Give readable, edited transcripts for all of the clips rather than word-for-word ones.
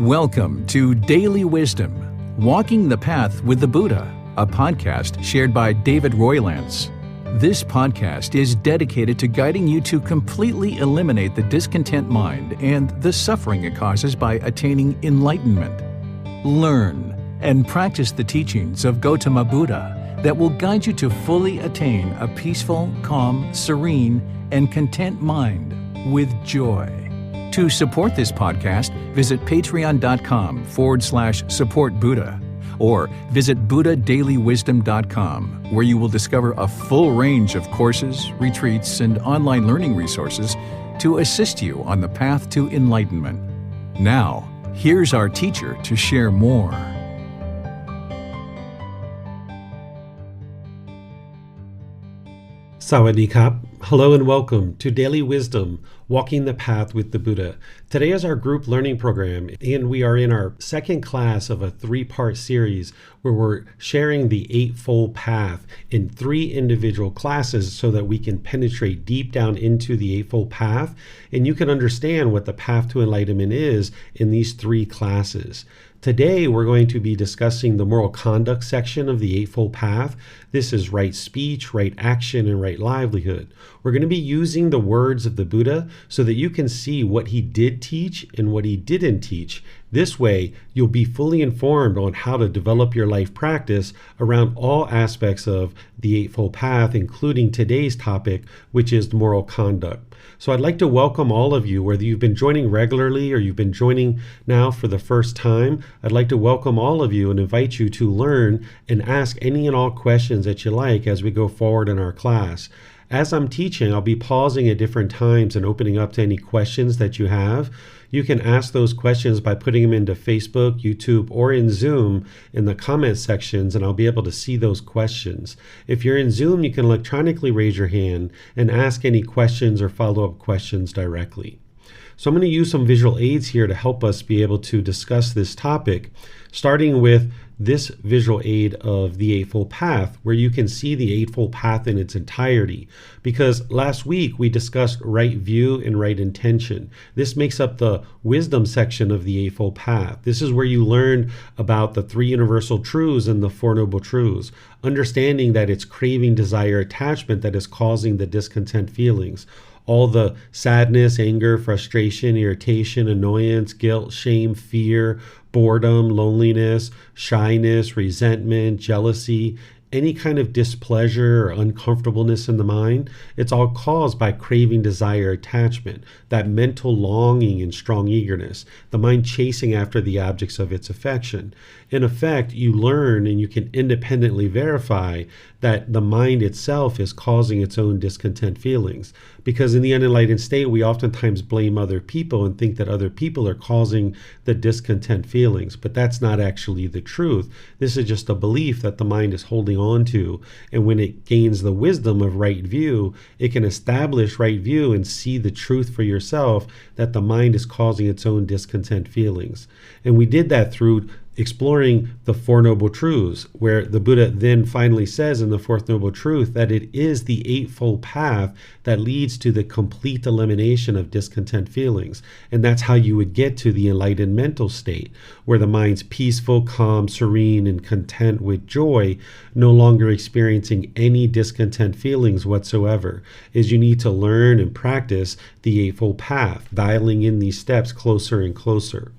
Welcome to Daily Wisdom, Walking the Path with the Buddha, a podcast shared by David Roylance. This podcast is dedicated to guiding you to completely eliminate the discontent mind and the suffering it causes by attaining enlightenment. Learn and practice the teachings of Gotama Buddha that will guide you to fully attain a peaceful, calm, serene, and content mind with joy. To support this podcast, visit patreon.com/support Buddha or visit buddhadailywisdom.com, where you will discover a full range of courses, retreats, and online learning resources to assist you on the path to enlightenment. Now, here's our teacher to share more. Sawadee Kap. Hello and welcome to Daily Wisdom, Walking the Path with the Buddha. Today is our group learning program, and we are in our second class of a three-part series where we're sharing the Eightfold Path in three individual classes so that we can penetrate deep down into the Eightfold Path, and you can understand what the path to enlightenment is in these three classes. Today, we're going to be discussing the moral conduct section of the Eightfold Path. This is right speech, right action, and right livelihood. We're going to be using the words of the Buddha so that you can see what he did teach and what he didn't teach. This way, you'll be fully informed on how to develop your life practice around all aspects of the Eightfold Path, including today's topic, which is moral conduct. So I'd like to welcome all of you, whether you've been joining regularly or you've been joining now for the first time. I'd like to welcome all of you and invite you to learn and ask any and all questions that you like as we go forward in our class. As I'm teaching, I'll be pausing at different times and opening up to any questions that you have. You can ask those questions by putting them into Facebook, YouTube, or in Zoom in the comment sections, and I'll be able to see those questions. If you're in Zoom, you can electronically raise your hand and ask any questions or follow-up questions directly. So I'm going to use some visual aids here to help us be able to discuss this topic, starting with this visual aid of the Eightfold Path, where you can see the Eightfold Path in its entirety. Because last week we discussed right view and right intention. This makes up the wisdom section of the Eightfold Path. This is where you learn about the three universal truths and the four noble truths, understanding that it's craving, desire, attachment that is causing the discontent feelings. All the sadness, anger, frustration, irritation, annoyance, guilt, shame, fear, boredom, loneliness, shyness, resentment, jealousy, any kind of displeasure or uncomfortableness in the mind, it's all caused by craving, desire, attachment, that mental longing and strong eagerness, the mind chasing after the objects of its affection. In effect, you learn and you can independently verify that the mind itself is causing its own discontent feelings. Because in the unenlightened state, we oftentimes blame other people and think that other people are causing the discontent feelings. But that's not actually the truth. This is just a belief that the mind is holding on to. And when it gains the wisdom of right view, it can establish right view and see the truth for yourself that the mind is causing its own discontent feelings. And we did that through exploring the Four Noble Truths, where the Buddha then finally says in the Fourth Noble Truth that it is the Eightfold Path that leads to the complete elimination of discontent feelings. And that's how you would get to the enlightened mental state, where the mind's peaceful, calm, serene, and content with joy, no longer experiencing any discontent feelings whatsoever. Is you need to learn and practice the Eightfold Path, dialing in these steps closer and closer.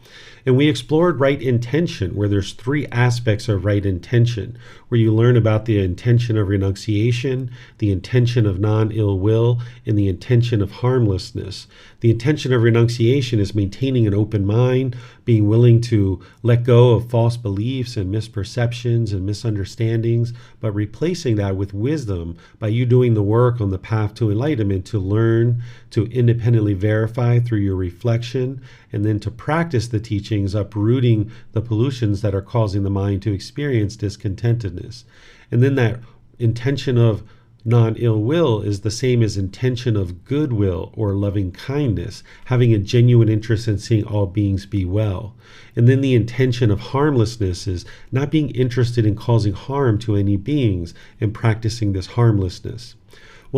And we explored right intention, where there's three aspects of right intention, where you learn about the intention of renunciation, the intention of non-ill will, and the intention of harmlessness. The intention of renunciation is maintaining an open mind, being willing to let go of false beliefs and misperceptions and misunderstandings, but replacing that with wisdom by you doing the work on the path to enlightenment to learn, to independently verify through your reflection, and then to practice the teachings, uprooting the pollutions that are causing the mind to experience discontentedness. And then that intention of non-ill will is the same as intention of goodwill or loving kindness, having a genuine interest in seeing all beings be well. And then the intention of harmlessness is not being interested in causing harm to any beings and practicing this harmlessness.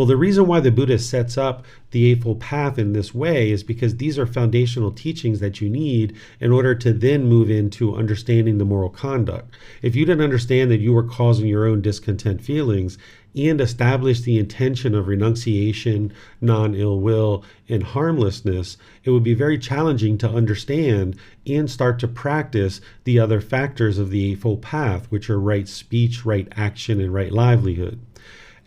Well, the reason why the Buddha sets up the Eightfold Path in this way is because these are foundational teachings that you need in order to then move into understanding the moral conduct. If you didn't understand that you were causing your own discontent feelings and establish the intention of renunciation, non-ill will, and harmlessness, it would be very challenging to understand and start to practice the other factors of the Eightfold Path, which are right speech, right action, and right livelihood.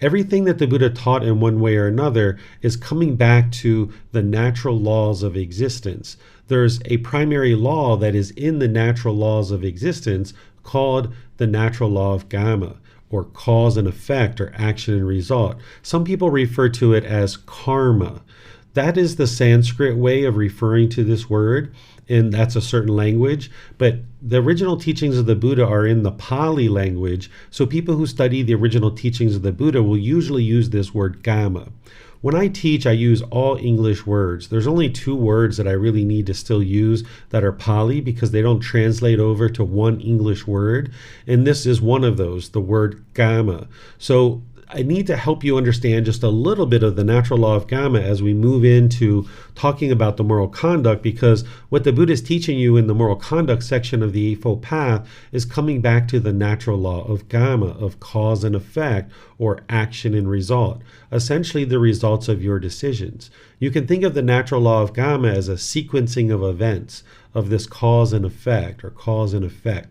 Everything that the Buddha taught in one way or another is coming back to the natural laws of existence. There's a primary law that is in the natural laws of existence called the natural law of Gotama, or cause and effect, or action and result. Some people refer to it as karma. That is the Sanskrit way of referring to this word, and that's a certain language. But the original teachings of the Buddha are in the Pali language, so people who study the original teachings of the Buddha will usually use this word Gama. When I teach, I use all English words. There's only 2 words that I really need to still use that are Pali because they don't translate over to one English word. And this is one of those, the word Gama. So I need to help you understand just a little bit of the natural law of Gama as we move into talking about the moral conduct, because what the Buddha is teaching you in the moral conduct section of the Eightfold Path is coming back to the natural law of Gama, of cause and effect, or action and result, essentially the results of your decisions. You can think of the natural law of Gama as a sequencing of events, of this cause and effect, or cause and effect.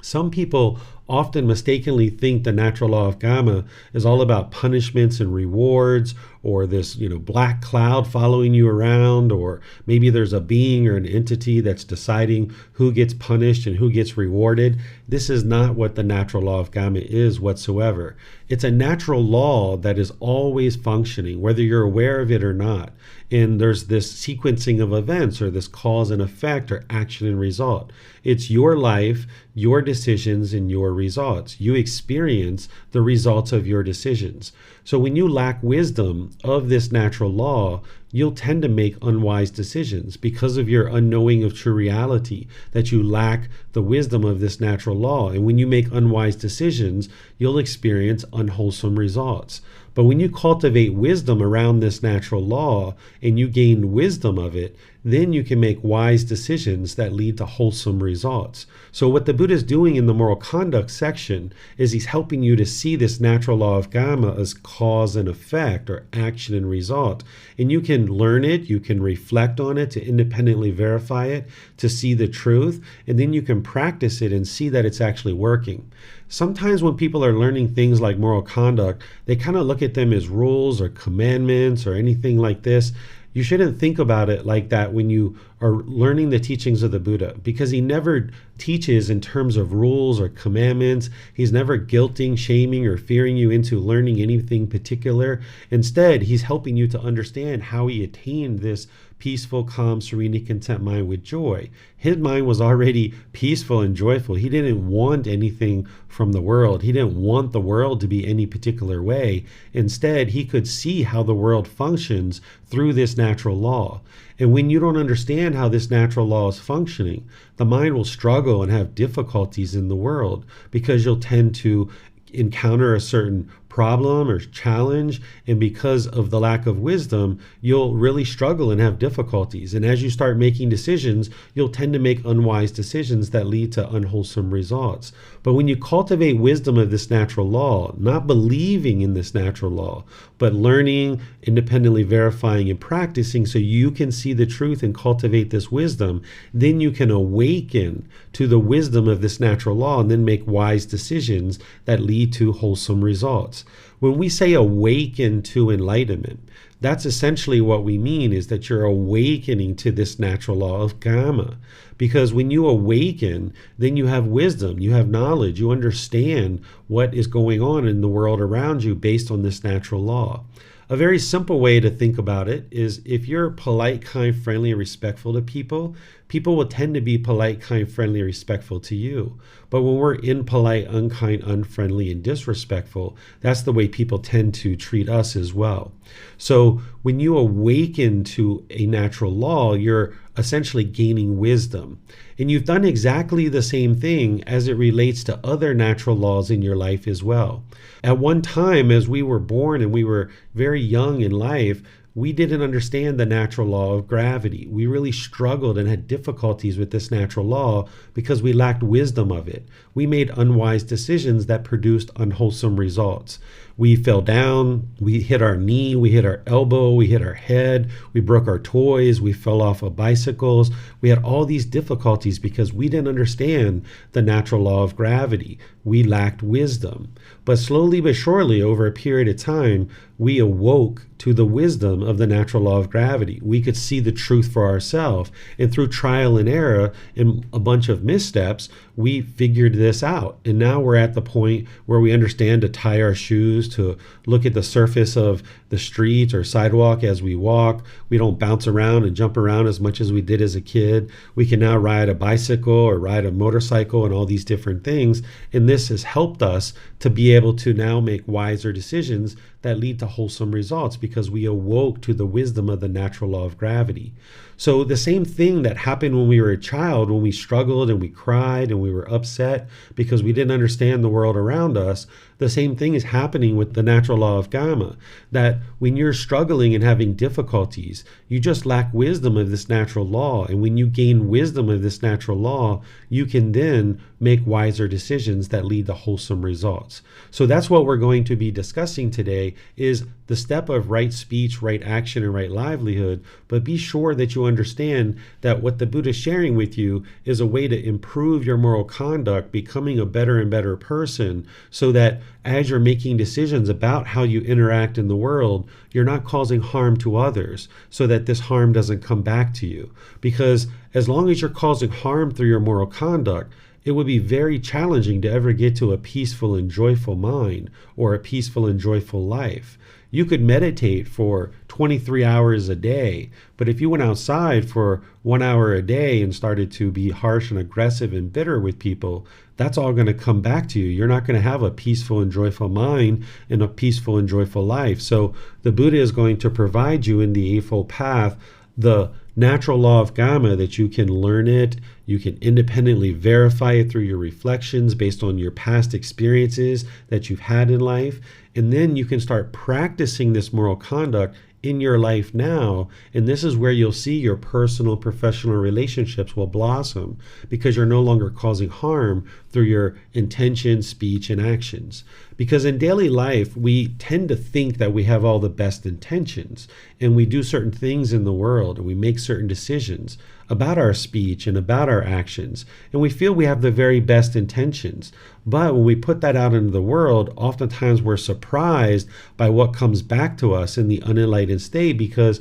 Some people often mistakenly think the natural law of Gama is all about punishments and rewards, or this, black cloud following you around, or maybe there's a being or an entity that's deciding who gets punished and who gets rewarded. This is not what the natural law of Gama is whatsoever. It's a natural law that is always functioning, whether you're aware of it or not. And there's this sequencing of events, or this cause and effect, or action and result. It's your life, your decisions, and your results. You experience the results of your decisions. So when you lack wisdom of this natural law, you'll tend to make unwise decisions because of your unknowing of true reality, that you lack the wisdom of this natural law. And when you make unwise decisions, you'll experience unwholesome results. But when you cultivate wisdom around this natural law and you gain wisdom of it, then you can make wise decisions that lead to wholesome results. So what the Buddha is doing in the moral conduct section is he's helping you to see this natural law of Gama as cause and effect, or action and result. And you can learn it, you can reflect on it to independently verify it, to see the truth, and then you can practice it and see that it's actually working. Sometimes when people are learning things like moral conduct, they kind of look at them as rules or commandments or anything like this. You shouldn't think about it like that when you are learning the teachings of the Buddha, because he never teaches in terms of rules or commandments. He's never guilting, shaming, or fearing you into learning anything particular. Instead, he's helping you to understand how he attained this peaceful, calm, serene, and content mind with joy. His mind was already peaceful and joyful. He didn't want anything from the world. He didn't want the world to be any particular way. Instead, he could see how the world functions through this natural law. And when you don't understand how this natural law is functioning, the mind will struggle and have difficulties in the world, because you'll tend to encounter a certain problem or challenge, and because of the lack of wisdom, you'll really struggle and have difficulties. And as you start making decisions, you'll tend to make unwise decisions that lead to unwholesome results. But when you cultivate wisdom of this natural law, not believing in this natural law, but learning, independently verifying, and practicing so you can see the truth and cultivate this wisdom, then you can awaken to the wisdom of this natural law and then make wise decisions that lead to wholesome results. When we say awaken to enlightenment, that's essentially what we mean, is that you're awakening to this natural law of Gama. Because when you awaken, then you have wisdom, you have knowledge, you understand what is going on in the world around you based on this natural law. A very simple way to think about it is, if you're polite, kind, friendly, and respectful to people, people will tend to be polite, kind, friendly, and respectful to you. But when we're impolite, unkind, unfriendly, and disrespectful, that's the way people tend to treat us as well. So when you awaken to a natural law, you're essentially gaining wisdom. And you've done exactly the same thing as it relates to other natural laws in your life as well. At one time, as we were born and we were very young in life, we didn't understand the natural law of gravity. We really struggled and had difficulties with this natural law because we lacked wisdom of it. We made unwise decisions that produced unwholesome results. We fell down, we hit our knee, we hit our elbow, we hit our head, we broke our toys, we fell off of bicycles. We had all these difficulties because we didn't understand the natural law of gravity. We lacked wisdom. But slowly but surely, over a period of time, we awoke to the wisdom of the natural law of gravity. We could see the truth for ourselves. And through trial and error and a bunch of missteps, we figured this out. And now we're at the point where we understand to tie our shoes, to look at the surface of the street or sidewalk as we walk. We don't bounce around and jump around as much as we did as a kid. We can now ride a bicycle or ride a motorcycle and all these different things. And this has helped us to be able to now make wiser decisions that lead to wholesome results because we awoke to the wisdom of the natural law of gravity. So the same thing that happened when we were a child, when we struggled and we cried and we were upset because we didn't understand the world around us, the same thing is happening with the natural law of Gotama, that when you're struggling and having difficulties, you just lack wisdom of this natural law. And when you gain wisdom of this natural law, you can then make wiser decisions that lead to wholesome results. So that's what we're going to be discussing today is the step of right speech, right action, and right livelihood. But be sure that you understand that what the Buddha is sharing with you is a way to improve your moral conduct, becoming a better and better person, so that as you're making decisions about how you interact in the world, you're not causing harm to others, so that this harm doesn't come back to you. Because as long as you're causing harm through your moral conduct, it would be very challenging to ever get to a peaceful and joyful mind or a peaceful and joyful life. You could meditate for 23 hours a day, but if you went outside for 1 hour a day and started to be harsh and aggressive and bitter with people, that's all going to come back to you. You're not going to have a peaceful and joyful mind and a peaceful and joyful life. So the Buddha is going to provide you in the Eightfold Path the natural law of Gotama, that you can learn it, you can independently verify it through your reflections based on your past experiences that you've had in life, and then you can start practicing this moral conduct in your life now. And this is where you'll see your personal, professional relationships will blossom because you're no longer causing harm through your intention, speech, and actions. Because in daily life, we tend to think that we have all the best intentions, and we do certain things in the world, and we make certain decisions about our speech and about our actions, and we feel we have the very best intentions. But when we put that out into the world, oftentimes we're surprised by what comes back to us in the unenlightened state, because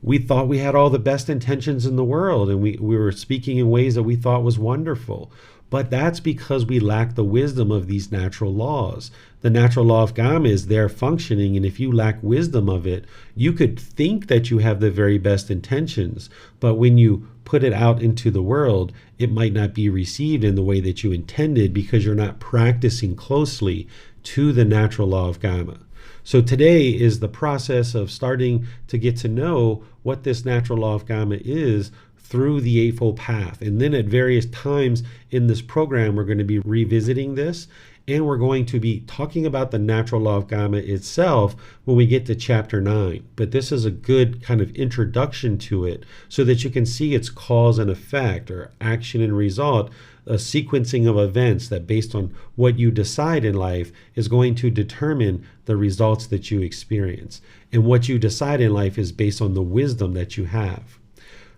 we thought we had all the best intentions in the world, and we were speaking in ways that we thought was wonderful. But that's because we lack the wisdom of these natural laws. The natural law of Gotama is there functioning, and if you lack wisdom of it, you could think that you have the very best intentions, but when you put it out into the world, it might not be received in the way that you intended because you're not practicing closely to the natural law of Gotama. So today is the process of starting to get to know what this natural law of Gotama is through the Eightfold Path. And then at various times in this program, we're going to be revisiting this, and we're going to be talking about the natural law of Gotama itself when we get to chapter 9. But this is a good kind of introduction to it so that you can see its cause and effect, or action and result, a sequencing of events that based on what you decide in life is going to determine the results that you experience. And what you decide in life is based on the wisdom that you have.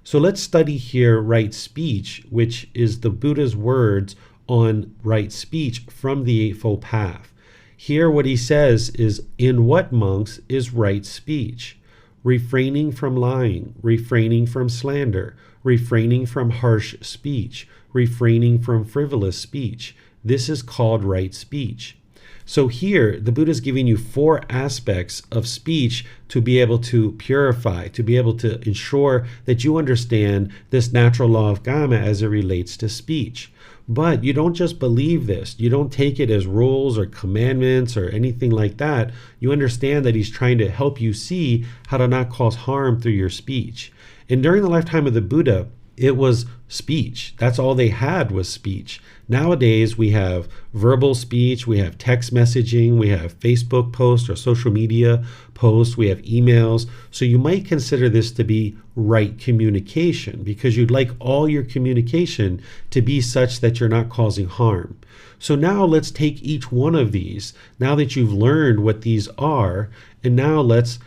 So let's study here right speech, which is the Buddha's words on right speech from the Eightfold Path. Here what he says is, in what, monks, is right speech? Refraining from lying, refraining from slander, refraining from harsh speech, refraining from frivolous speech. This is called right speech. So here, the Buddha is giving you 4 aspects of speech to be able to purify, to be able to ensure that you understand this natural law of Gotama as it relates to speech. But you don't just believe this. You don't take it as rules or commandments or anything like that. You understand that he's trying to help you see how to not cause harm through your speech. And during the lifetime of the Buddha, it was speech. That's all they had was speech. Nowadays, we have verbal speech, we have text messaging, we have Facebook posts or social media posts, we have emails. So you might consider this to be right communication because you'd like all your communication to be such that you're not causing harm. So now let's take each one of these, now that you've learned what these are, and now let's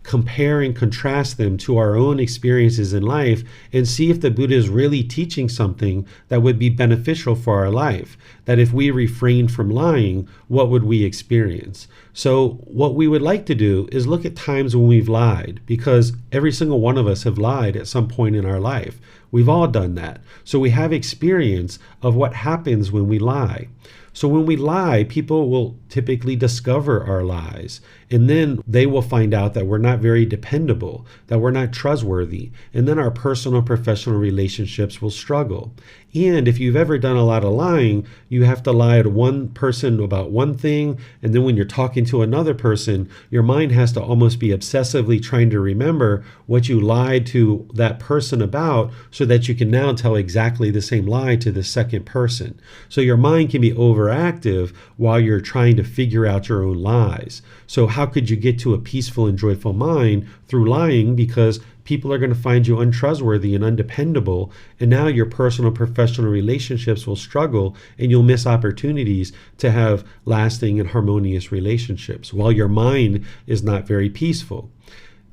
compare and contrast them to our own experiences in life and see if the Buddha is really teaching something that would be beneficial for our life. That if we refrained from lying, what would we experience? So what we would like to do is look at times when we've lied, because every single one of us have lied at some point in our life. We've all done that. So we have experience of what happens when we lie. So when we lie, people will typically discover our lies, and then they will find out that we're not very dependable, that we're not trustworthy, and then our personal professional relationships will struggle. And if you've ever done a lot of lying, you have to lie to one person about one thing, and then when you're talking to another person, your mind has to almost be obsessively trying to remember what you lied to that person about so that you can now tell exactly the same lie to the second person. So your mind can be overactive while you're trying to figure out your own lies. So how could you get to a peaceful and joyful mind? Through lying, because people are going to find you untrustworthy and undependable, and now your personal professional relationships will struggle and you'll miss opportunities to have lasting and harmonious relationships while your mind is not very peaceful.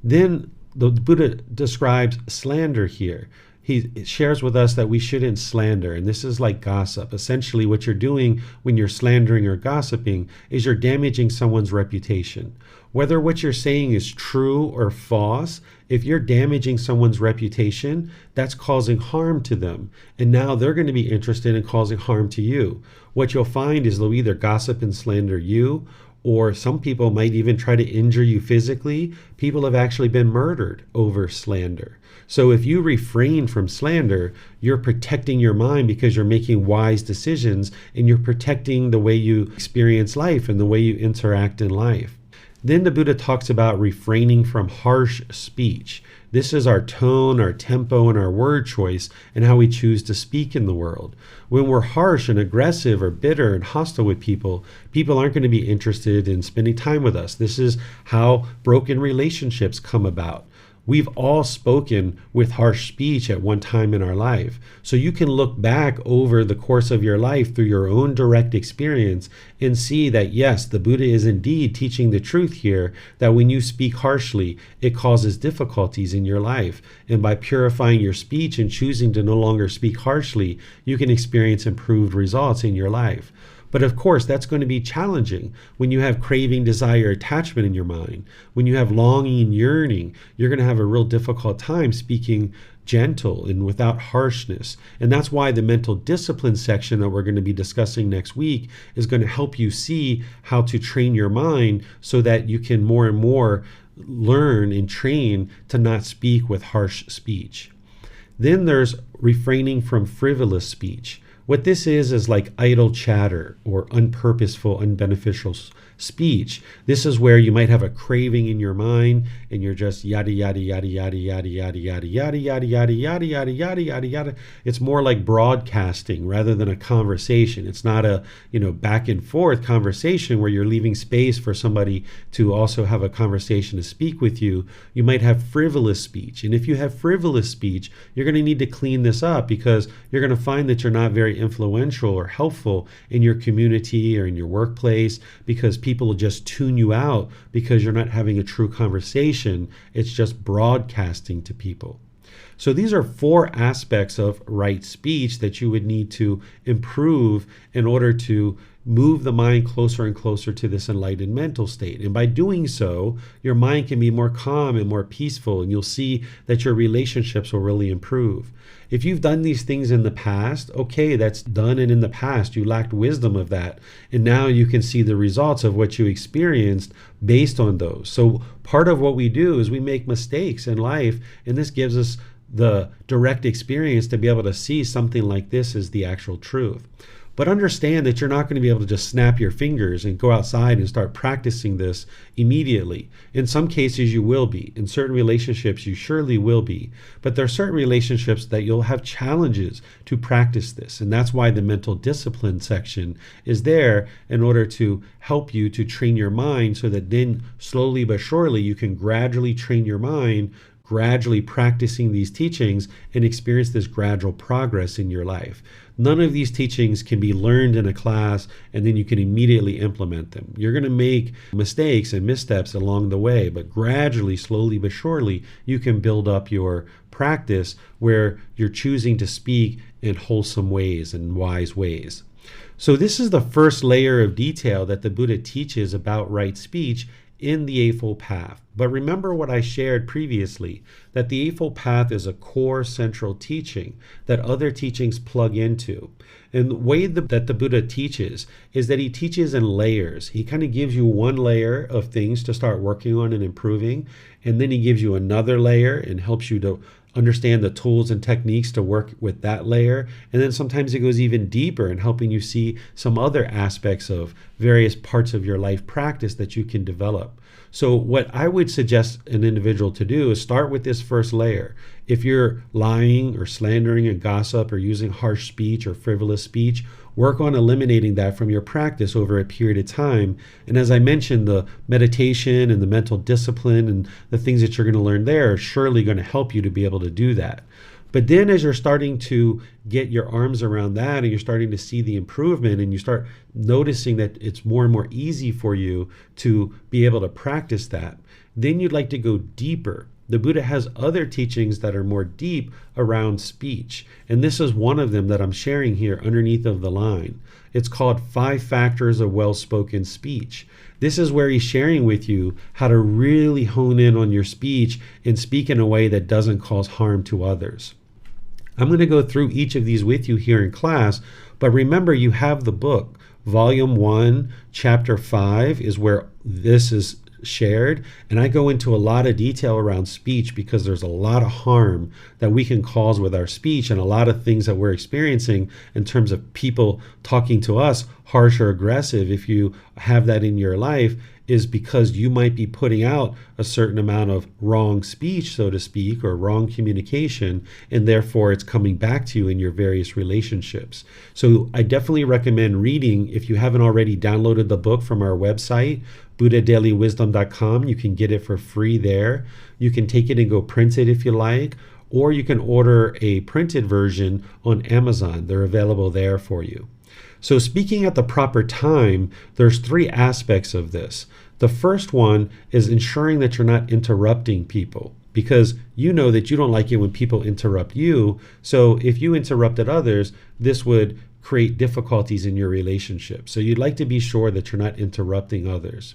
Then the Buddha describes slander here. He shares with us that we shouldn't slander, and this is like gossip. Essentially, what you're doing when you're slandering or gossiping is you're damaging someone's reputation. Whether what you're saying is true or false, if you're damaging someone's reputation, that's causing harm to them. And now they're going to be interested in causing harm to you. What you'll find is they'll either gossip and slander you, or some people might even try to injure you physically. People have actually been murdered over slander. So if you refrain from slander, you're protecting your mind because you're making wise decisions, and you're protecting the way you experience life and the way you interact in life. Then the Buddha talks about refraining from harsh speech. This is our tone, our tempo, and our word choice, and how we choose to speak in the world. When we're harsh and aggressive or bitter and hostile with people, people aren't going to be interested in spending time with us. This is how broken relationships come about. We've all spoken with harsh speech at one time in our life. So you can look back over the course of your life through your own direct experience and see that, yes, the Buddha is indeed teaching the truth here, that when you speak harshly, it causes difficulties in your life. And by purifying your speech and choosing to no longer speak harshly, you can experience improved results in your life. But of course, that's going to be challenging when you have craving, desire, attachment in your mind. When you have longing and yearning, you're going to have a real difficult time speaking gentle and without harshness. And that's why the mental discipline section that we're going to be discussing next week is going to help you see how to train your mind so that you can more and more learn and train to not speak with harsh speech. Then there's refraining from frivolous speech. What this is like idle chatter or unpurposeful, unbeneficial speech. This is where you might have a craving in your mind and you're just yada yada yada yada yada yada yada yada yada yada yada yada yada yada yada. It's more like broadcasting rather than a conversation. It's not a back and forth conversation where you're leaving space for somebody to also have a conversation to speak with you. You might have frivolous speech. And if you have frivolous speech, you're going to need to clean this up because you're going to find that you're not very influential or helpful in your community or in your workplace because people will just tune you out because you're not having a true conversation. It's just broadcasting to people. So these are 4 aspects of right speech that you would need to improve in order to move the mind closer and closer to this enlightened mental state. And by doing so, your mind can be more calm and more peaceful, and you'll see that your relationships will really improve. If you've done these things in the past, okay, that's done, and in the past you lacked wisdom of that, and now you can see the results of what you experienced based on those. So part of what we do is we make mistakes in life, and this gives us the direct experience to be able to see something like this as the actual truth. But understand that you're not going to be able to just snap your fingers and go outside and start practicing this immediately. In some cases, you will be. In certain relationships, you surely will be. But there are certain relationships that you'll have challenges to practice this. And that's why the mental discipline section is there in order to help you to train your mind so that then slowly but surely you can gradually train your mind, gradually practicing these teachings and experience this gradual progress in your life. None of these teachings can be learned in a class and then you can immediately implement them. You're going to make mistakes and missteps along the way, but gradually, slowly but surely, you can build up your practice where you're choosing to speak in wholesome ways and wise ways. So this is the first layer of detail that the Buddha teaches about right speech in the Eightfold Path. But remember what I shared previously, that the Eightfold Path is a core central teaching that other teachings plug into. And the way that the Buddha teaches is that he teaches in layers. He kind of gives you one layer of things to start working on and improving, and then he gives you another layer and helps you to understand the tools and techniques to work with that layer. And then sometimes it goes even deeper in helping you see some other aspects of various parts of your life practice that you can develop. So what I would suggest an individual to do is start with this first layer. If you're lying or slandering and gossip or using harsh speech or frivolous speech, work on eliminating that from your practice over a period of time. And as I mentioned, the meditation and the mental discipline and the things that you're going to learn there are surely going to help you to be able to do that. But then as you're starting to get your arms around that and you're starting to see the improvement and you start noticing that it's more and more easy for you to be able to practice that, then you'd like to go deeper. The Buddha has other teachings that are more deep around speech. And this is one of them that I'm sharing here underneath of the line. It's called 5 Factors of Well-Spoken Speech. This is where he's sharing with you how to really hone in on your speech and speak in a way that doesn't cause harm to others. I'm going to go through each of these with you here in class, but remember you have the book. Volume 1, Chapter 5 is where this is shared, and I go into a lot of detail around speech because there's a lot of harm that we can cause with our speech and a lot of things that we're experiencing in terms of people talking to us harsh or aggressive. If you have that in your life, is because you might be putting out a certain amount of wrong speech, so to speak, or wrong communication, and therefore it's coming back to you in your various relationships. So I definitely recommend reading. If you haven't already downloaded the book from our website, buddhadailywisdom.com, you can get it for free there. You can take it and go print it if you like, or you can order a printed version on Amazon. They're available there for you. So speaking at the proper time, there's 3 aspects of this. The first one is ensuring that you're not interrupting people, because you know that you don't like it when people interrupt you. So if you interrupted others, this would create difficulties in your relationship. So you'd like to be sure that you're not interrupting others.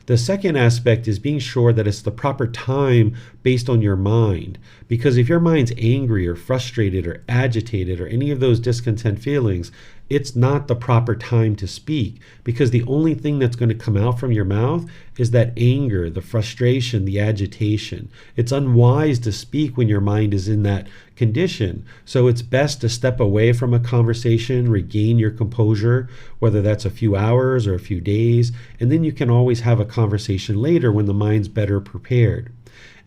The second aspect is being sure that it's the proper time based on your mind. Because if your mind's angry or frustrated or agitated or any of those discontent feelings, it's not the proper time to speak, because the only thing that's going to come out from your mouth is that anger, the frustration, the agitation. It's unwise to speak when your mind is in that condition. So it's best to step away from a conversation, regain your composure, whether that's a few hours or a few days, and then you can always have a conversation later when the mind's better prepared.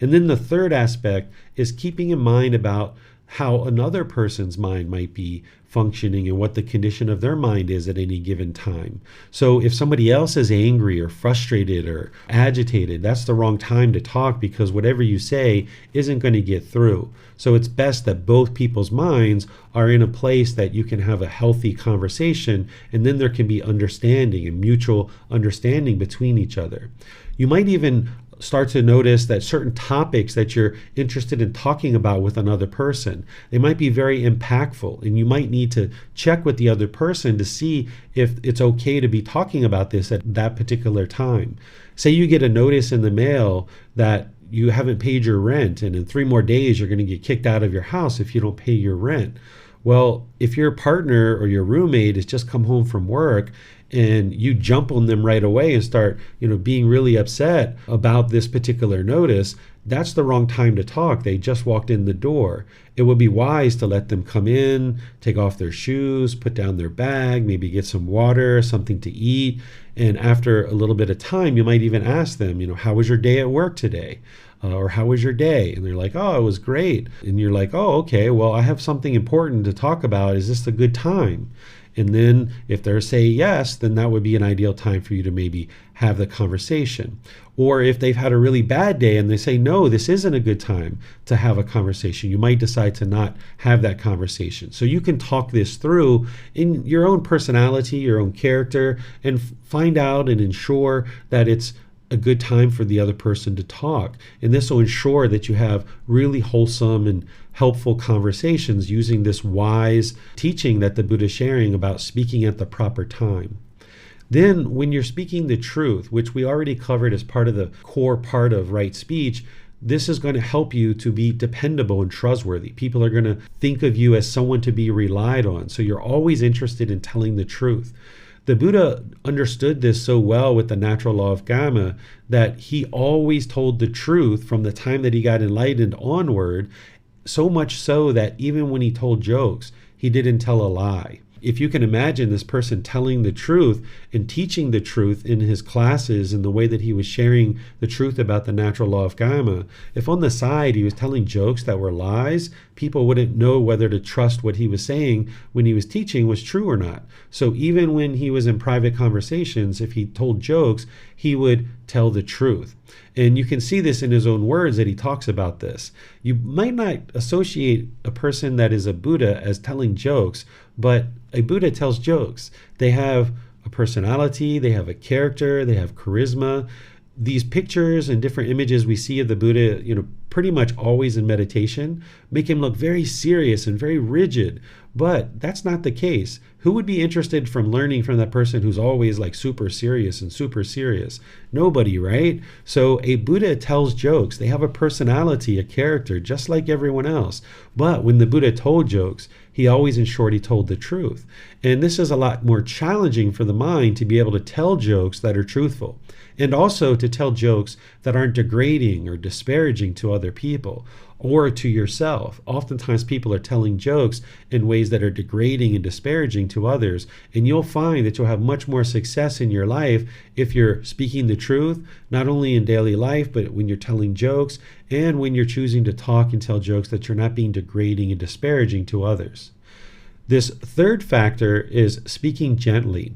And then the third aspect is keeping in mind about how another person's mind might be functioning and what the condition of their mind is at any given time. So if somebody else is angry or frustrated or agitated, that's the wrong time to talk, because whatever you say isn't going to get through. So it's best that both people's minds are in a place that you can have a healthy conversation, and then there can be understanding and mutual understanding between each other. You might even start to notice that certain topics that you're interested in talking about with another person, they might be very impactful, and you might need to check with the other person to see if it's okay to be talking about this at that particular time. Say you get a notice in the mail that you haven't paid your rent, and in 3 more days you're going to get kicked out of your house if you don't pay your rent. Well, if your partner or your roommate has just come home from work and you jump on them right away and start, being really upset about this particular notice, that's the wrong time to talk. They just walked in the door. It would be wise to let them come in, take off their shoes, put down their bag, maybe get some water, something to eat. And after a little bit of time, you might even ask them, how was your day at work today? Or how was your day? And they're like, oh, it was great. And you're like, oh, okay, well, I have something important to talk about. Is this a good time? And then if they're say yes, then that would be an ideal time for you to maybe have the conversation. Or if they've had a really bad day and they say, no, this isn't a good time to have a conversation, you might decide to not have that conversation. So you can talk this through in your own personality, your own character, and find out and ensure that it's a good time for the other person to talk. And this will ensure that you have really wholesome and helpful conversations using this wise teaching that the Buddha is sharing about speaking at the proper time. Then when you're speaking the truth, which we already covered as part of the core part of right speech, this is going to help you to be dependable and trustworthy. People are going to think of you as someone to be relied on. So you're always interested in telling the truth. The Buddha understood this so well with the natural law of karma that he always told the truth from the time that he got enlightened onward, so much so that even when he told jokes, he didn't tell a lie. If you can imagine this person telling the truth and teaching the truth in his classes in the way that he was sharing the truth about the natural law of karma, if on the side he was telling jokes that were lies, people wouldn't know whether to trust what he was saying when he was teaching was true or not. So even when he was in private conversations, if he told jokes, he would tell the truth. And you can see this in his own words that he talks about this. You might not associate a person that is a Buddha as telling jokes, but a Buddha tells jokes. They have a personality, they have a character, they have charisma. These pictures and different images we see of the Buddha, pretty much always in meditation, make him look very serious and very rigid. But that's not the case. Who would be interested from learning from that person who's always like super serious and super serious? Nobody, right? So a Buddha tells jokes. They have a personality, a character, just like everyone else. But when the Buddha told jokes, he always ensured he told the truth. And this is a lot more challenging for the mind to be able to tell jokes that are truthful. And also to tell jokes that aren't degrading or disparaging to other people or to yourself. Oftentimes people are telling jokes in ways that are degrading and disparaging to others, and you'll find that you'll have much more success in your life if you're speaking the truth, not only in daily life, but when you're telling jokes and when you're choosing to talk and tell jokes that you're not being degrading and disparaging to others. This third factor is speaking gently.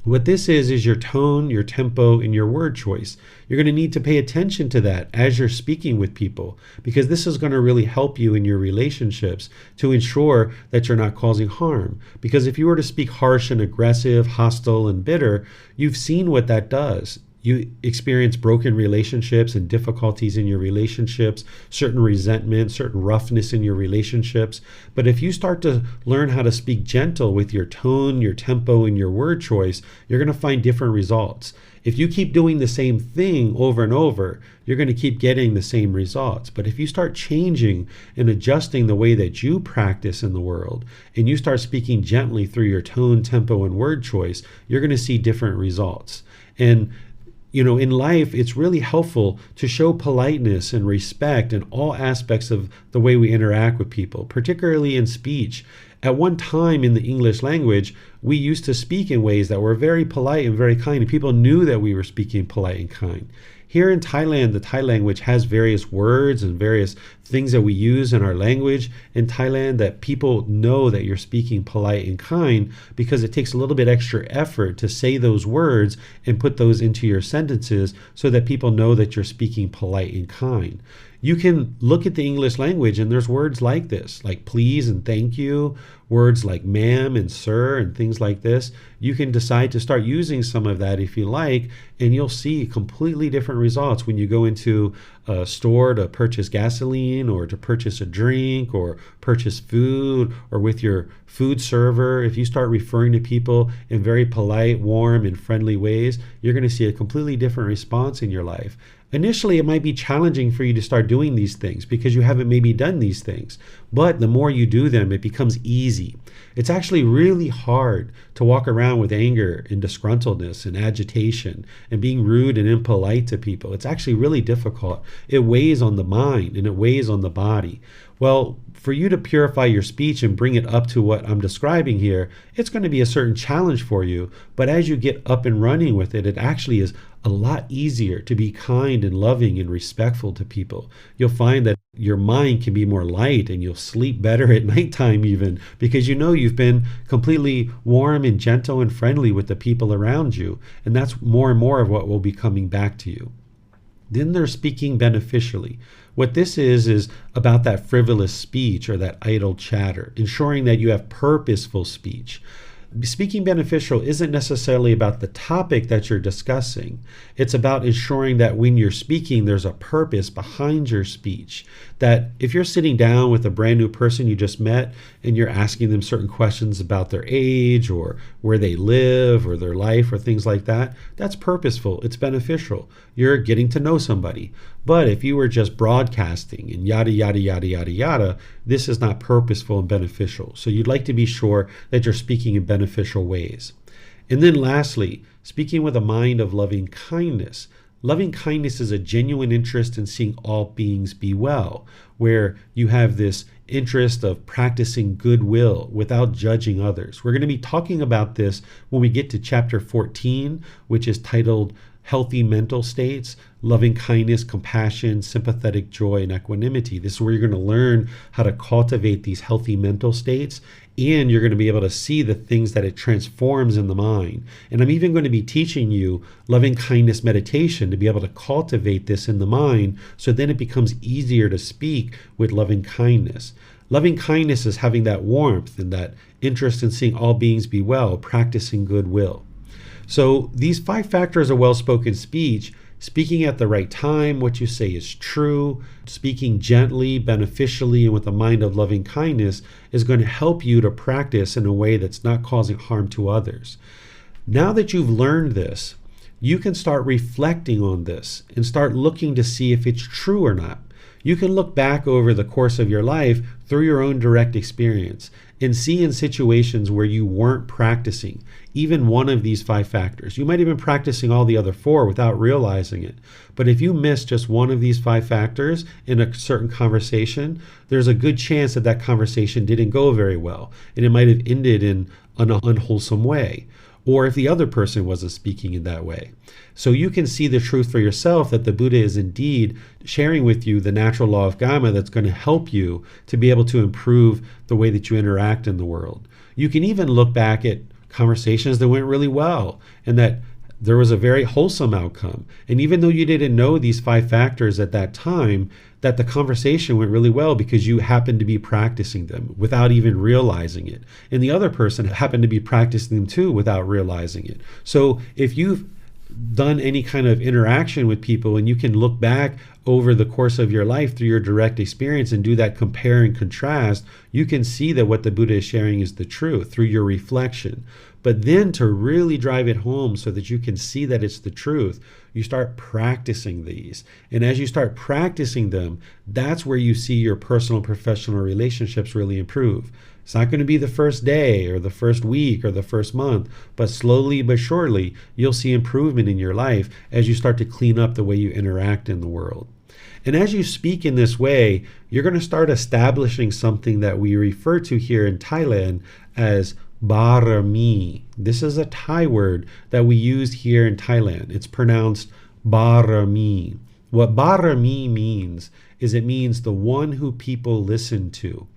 What this is your tone, your tempo, and your word choice. You're going to need to pay attention to that as you're speaking with people, because this is going to really help you in your relationships to ensure that you're not causing harm. Because if you were to speak harsh and aggressive, hostile and bitter, you've seen what that does. You experience broken relationships and difficulties in your relationships, certain resentment, certain roughness in your relationships. But if you start to learn how to speak gentle with your tone, your tempo, and your word choice, you're going to find different results. If you keep doing the same thing over and over, you're going to keep getting the same results. But if you start changing and adjusting the way that you practice in the world, and you start speaking gently through your tone, tempo, and word choice, you're going to see different results. And in life, it's really helpful to show politeness and respect in all aspects of the way we interact with people, particularly in speech. At one time in the English language, we used to speak in ways that were very polite and very kind, and people knew that we were speaking polite and kind. Here in Thailand, the Thai language has various words and various things that we use in our language in Thailand that people know that you're speaking polite and kind, because it takes a little bit extra effort to say those words and put those into your sentences so that people know that you're speaking polite and kind. You can look at the English language and there's words like this, like please and thank you, words like ma'am and sir and things like this. You can decide to start using some of that if you like, and you'll see completely different results when you go into a store to purchase gasoline or to purchase a drink or purchase food, or with your food server. If you start referring to people in very polite, warm, and friendly ways, you're going to see a completely different response in your life. Initially, it might be challenging for you to start doing these things because you haven't maybe done these things. But the more you do them, it becomes easy. It's actually really hard to walk around with anger and disgruntledness and agitation and being rude and impolite to people. It's actually really difficult. It weighs on the mind and it weighs on the body. Well, for you to purify your speech and bring it up to what I'm describing here, it's going to be a certain challenge for you. But as you get up and running with it, it actually is a lot easier to be kind and loving and respectful to people. You'll find that your mind can be more light and you'll sleep better at nighttime even because you know you've been completely warm and gentle and friendly with the people around you. And that's more and more of what will be coming back to you. Then they're speaking beneficially. What this is about that frivolous speech or that idle chatter, ensuring that you have purposeful speech. Speaking beneficial isn't necessarily about the topic that you're discussing. It's about ensuring that when you're speaking, there's a purpose behind your speech. That if you're sitting down with a brand new person you just met and you're asking them certain questions about their age or where they live or their life or things like that, that's purposeful. It's beneficial. You're getting to know somebody. But if you were just broadcasting and yada, yada, yada, yada, yada, this is not purposeful and beneficial. So you'd like to be sure that you're speaking in beneficial ways. And then lastly, speaking with a mind of loving kindness. Loving kindness is a genuine interest in seeing all beings be well, where you have this interest of practicing goodwill without judging others. We're going to be talking about this when we get to chapter 14, which is titled Healthy Mental States, Loving Kindness, Compassion, Sympathetic Joy, and Equanimity. This is where you're going to learn how to cultivate these healthy mental states, and you're going to be able to see the things that it transforms in the mind. And I'm even going to be teaching you loving kindness meditation to be able to cultivate this in the mind, so then it becomes easier to speak with loving kindness. Loving kindness is having that warmth and that interest in seeing all beings be well, practicing goodwill. So these 5 factors of well-spoken speech: speaking at the right time, what you say is true, speaking gently, beneficially, and with a mind of loving kindness is going to help you to practice in a way that's not causing harm to others. Now that you've learned this, you can start reflecting on this and start looking to see if it's true or not. You can look back over the course of your life through your own direct experience and see in situations where you weren't practicing even one of these 5 factors. You might have been practicing all the other 4 without realizing it. But if you miss just one of these 5 factors in a certain conversation, there's a good chance that that conversation didn't go very well, and it might have ended in an unwholesome way, or if the other person wasn't speaking in that way. So you can see the truth for yourself that the Buddha is indeed sharing with you the natural law of Gama that's going to help you to be able to improve the way that you interact in the world. You can even look back at conversations that went really well and that there was a very wholesome outcome. And even though you didn't know these 5 factors at that time, that the conversation went really well because you happened to be practicing them without even realizing it. And the other person happened to be practicing them too without realizing it. So if you've done any kind of interaction with people and you can look back over the course of your life through your direct experience and do that compare and contrast, you can see that what the Buddha is sharing is the truth through your reflection. But then to really drive it home so that you can see that it's the truth, you start practicing these. And as you start practicing them, that's where you see your personal and professional relationships really improve. It's not going to be the first day or the first week or the first month, but slowly but surely, you'll see improvement in your life as you start to clean up the way you interact in the world. And as you speak in this way, you're going to start establishing something that we refer to here in Thailand as barami. This is a Thai word that we use here in Thailand. It's pronounced barami. What barami means is it means the one who people listen to.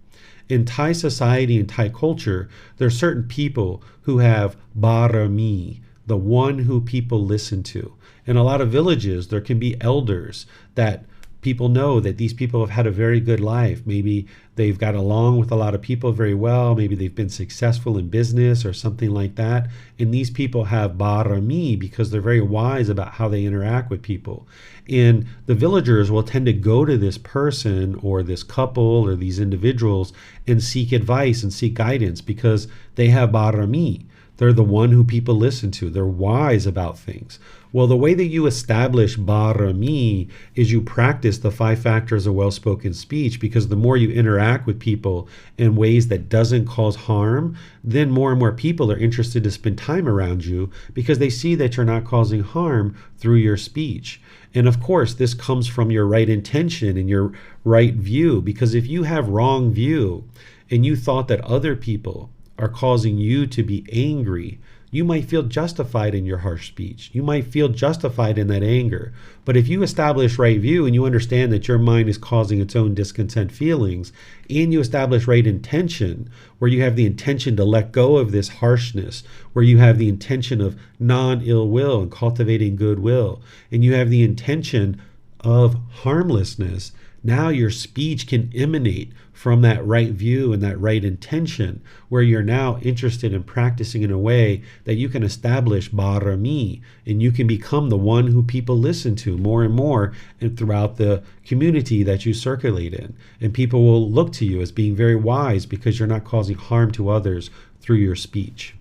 In Thai society and Thai culture, there are certain people who have barami, the one who people listen to. In a lot of villages, there can be elders that people know that these people have had a very good life. Maybe they've got along with a lot of people very well. Maybe they've been successful in business or something like that. And these people have barami because they're very wise about how they interact with people. And the villagers will tend to go to this person or this couple or these individuals and seek advice and seek guidance because they have barami. They're the one who people listen to. They're wise about things. Well, the way that you establish barami is you practice the 5 factors of well-spoken speech, because the more you interact with people in ways that doesn't cause harm, then more and more people are interested to spend time around you because they see that you're not causing harm through your speech. And of course, this comes from your right intention and your right view, because if you have wrong view and you thought that other people are causing you to be angry, you might feel justified in your harsh speech. You might feel justified in that anger. But if you establish right view and you understand that your mind is causing its own discontent feelings, and you establish right intention, where you have the intention to let go of this harshness, where you have the intention of non-ill will and cultivating goodwill, and you have the intention of harmlessness, now your speech can emanate from that right view and that right intention, where you're now interested in practicing in a way that you can establish barami, and you can become the one who people listen to more and more and throughout the community that you circulate in. And people will look to you as being very wise because you're not causing harm to others through your speech.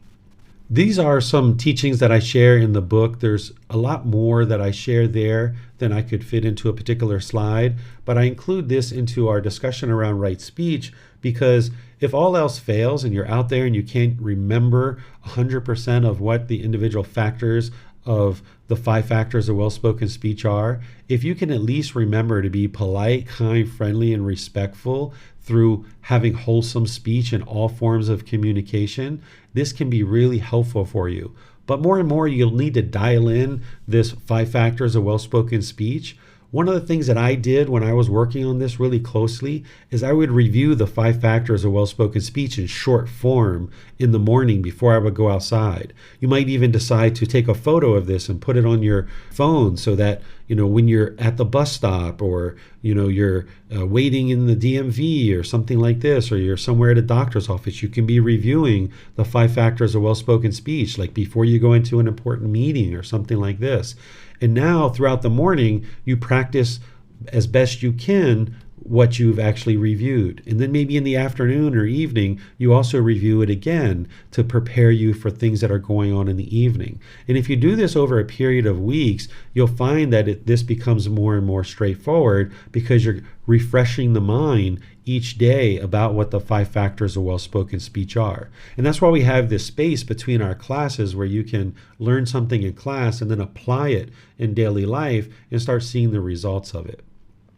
These are some teachings that I share in the book. There's a lot more that I share there than I could fit into a particular slide, but I include this into our discussion around right speech because if all else fails and you're out there and you can't remember 100% of what the individual factors of the 5 factors of well-spoken speech are, if you can at least remember to be polite, kind, friendly, and respectful through having wholesome speech in all forms of communication, this can be really helpful for you. But more and more, you'll need to dial in this 5 factors of well-spoken speech. One of the things that I did when I was working on this really closely is I would review the 5 factors of well-spoken speech in short form in the morning before I would go outside. You might even decide to take a photo of this and put it on your phone so that, when you're at the bus stop or, you're waiting in the DMV or something like this, or you're somewhere at a doctor's office, you can be reviewing the 5 factors of well-spoken speech, like before you go into an important meeting or something like this. And now throughout the morning, you practice as best you can what you've actually reviewed. And then maybe in the afternoon or evening, you also review it again to prepare you for things that are going on in the evening. And if you do this over a period of weeks, you'll find that this becomes more and more straightforward because you're refreshing the mind each day about what the 5 factors of well-spoken speech are. And that's why we have this space between our classes where you can learn something in class and then apply it in daily life and start seeing the results of it.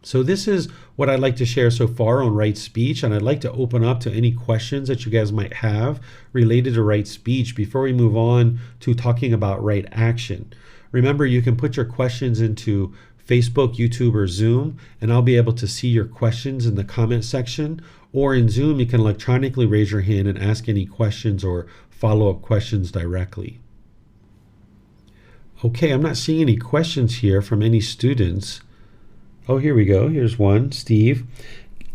So this is what I'd like to share so far on right speech, and I'd like to open up to any questions that you guys might have related to right speech before we move on to talking about right action. Remember, you can put your questions into Facebook, YouTube, or Zoom, and I'll be able to see your questions in the comment section. Or in Zoom, you can electronically raise your hand and ask any questions or follow-up questions directly. Okay, I'm not seeing any questions here from any students. Oh, here we go. Here's one. Steve,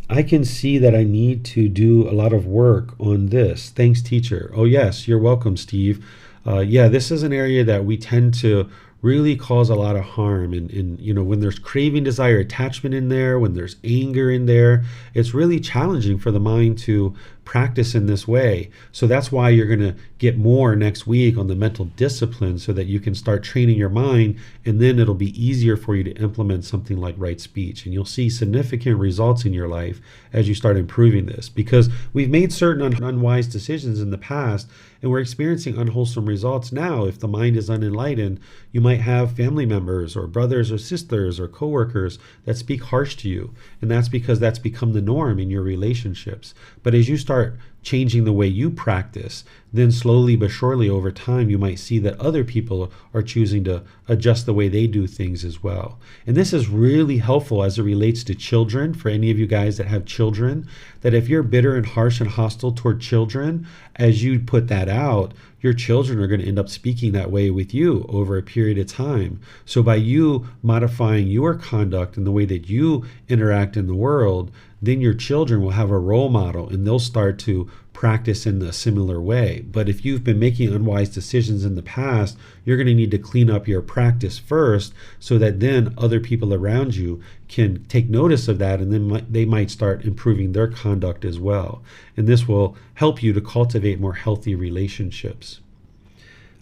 I can see that I need to do a lot of work on this. Thanks, teacher. Oh, yes, you're welcome, Steve. This is an area that we tend to really cause a lot of harm. And when there's craving, desire, attachment in there, when there's anger in there, it's really challenging for the mind to practice in this way. So that's why you're going to get more next week on the mental discipline so that you can start training your mind, and then it'll be easier for you to implement something like right speech. And you'll see significant results in your life as you start improving this, because we've made certain unwise decisions in the past and we're experiencing unwholesome results now. If the mind is unenlightened, you might have family members or brothers or sisters or coworkers that speak harsh to you, and that's because that's become the norm in your relationships. But as you start changing the way you practice, then slowly but surely over time, you might see that other people are choosing to adjust the way they do things as well. And this is really helpful as it relates to children, for any of you guys that have children, that if you're bitter and harsh and hostile toward children, as you put that out, your children are going to end up speaking that way with you over a period of time. So by you modifying your conduct and the way that you interact in the world, then your children will have a role model and they'll start to practice in a similar way. But if you've been making unwise decisions in the past, you're going to need to clean up your practice first so that then other people around you can take notice of that, and then they might start improving their conduct as well. And this will help you to cultivate more healthy relationships.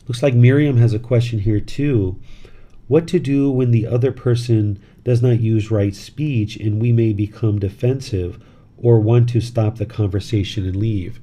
Looks like Miriam has a question here too. What to do when the other person does not use right speech and we may become defensive or want to stop the conversation and leave?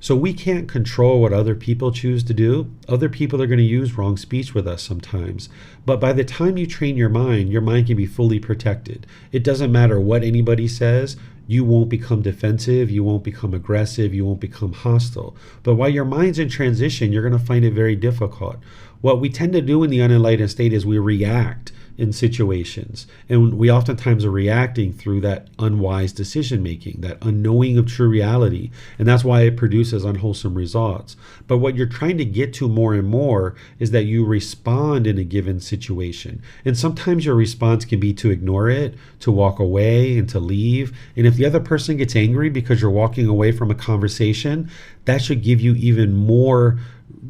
So we can't control what other people choose to do. Other people are going to use wrong speech with us sometimes. But by the time you train your mind can be fully protected. It doesn't matter what anybody says. You won't become defensive, you won't become aggressive, you won't become hostile. But while your mind's in transition, you're going to find it very difficult. What we tend to do in the unenlightened state is we react in situations. And we oftentimes are reacting through that unwise decision making, that unknowing of true reality. And that's why it produces unwholesome results. But what you're trying to get to more and more is that you respond in a given situation. And sometimes your response can be to ignore it, to walk away, and to leave. And if the other person gets angry because you're walking away from a conversation, that should give you even more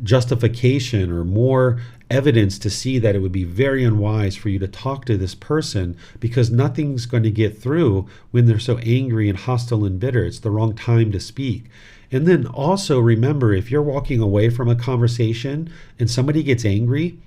justification or more evidence to see that it would be very unwise for you to talk to this person, because nothing's going to get through when they're so angry and hostile and bitter. It's the wrong time to speak. And then also remember, if you're walking away from a conversation and somebody gets angry,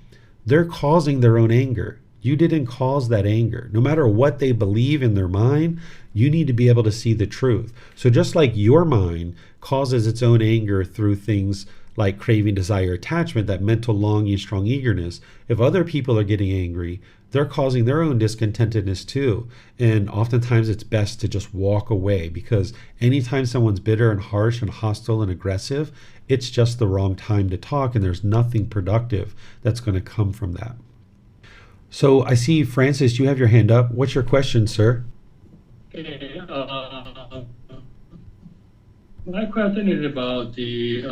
they're causing their own anger. You didn't cause that anger. No matter what they believe in their mind, you need to be able to see the truth. So just like your mind causes its own anger through things like craving, desire, attachment, that mental longing, strong eagerness, if other people are getting angry, they're causing their own discontentedness too. And oftentimes it's best to just walk away, because anytime someone's bitter and harsh and hostile and aggressive, it's just the wrong time to talk, and there's nothing productive that's going to come from that. So I see, Francis, you have your hand up. What's your question, sir? Okay, my question is about the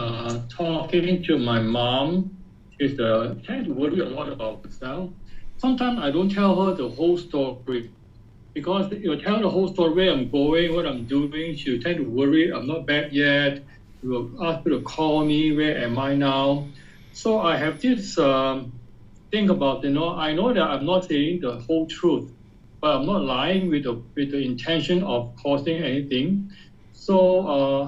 talking to my mom. She's trying to worry a lot about herself. Sometimes I don't tell her the whole story, because you tell the whole story, where I'm going, what I'm doing. She'll tend to worry, I'm not back yet. She will ask her to call me, where am I now? So I have this thing about, I know that I'm not saying the whole truth, but I'm not lying with the intention of causing anything. So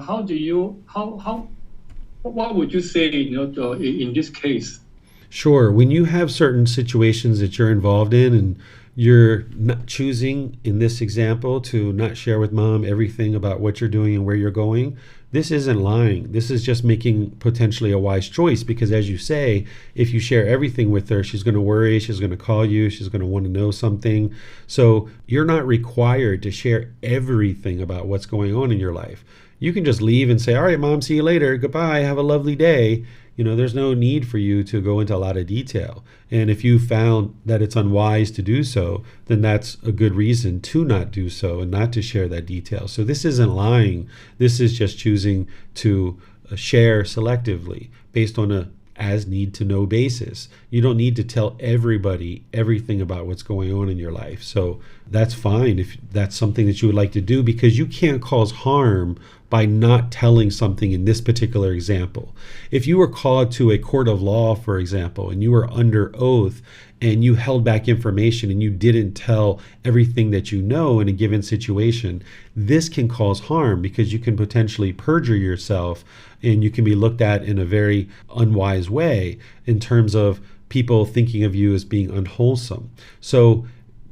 what would you say, in this case? Sure. When you have certain situations that you're involved in and you're not choosing, in this example, to not share with mom everything about what you're doing and where you're going, this isn't lying. This is just making potentially a wise choice, because as you say, if you share everything with her, she's going to worry, she's going to call you, she's going to want to know something. So you're not required to share everything about what's going on in your life. You can just leave and say, all right, mom, see you later. Goodbye. Have a lovely day. There's no need for you to go into a lot of detail. And if you found that it's unwise to do so, then that's a good reason to not do so and not to share that detail. So this isn't lying. This is just choosing to share selectively based on a as need to know basis. You don't need to tell everybody everything about what's going on in your life. So that's fine if that's something that you would like to do, because you can't cause harm by not telling something in this particular example. If you were called to a court of law, for example, and you were under oath and you held back information and you didn't tell everything that you know in a given situation, this can cause harm, because you can potentially perjure yourself and you can be looked at in a very unwise way in terms of people thinking of you as being unwholesome. So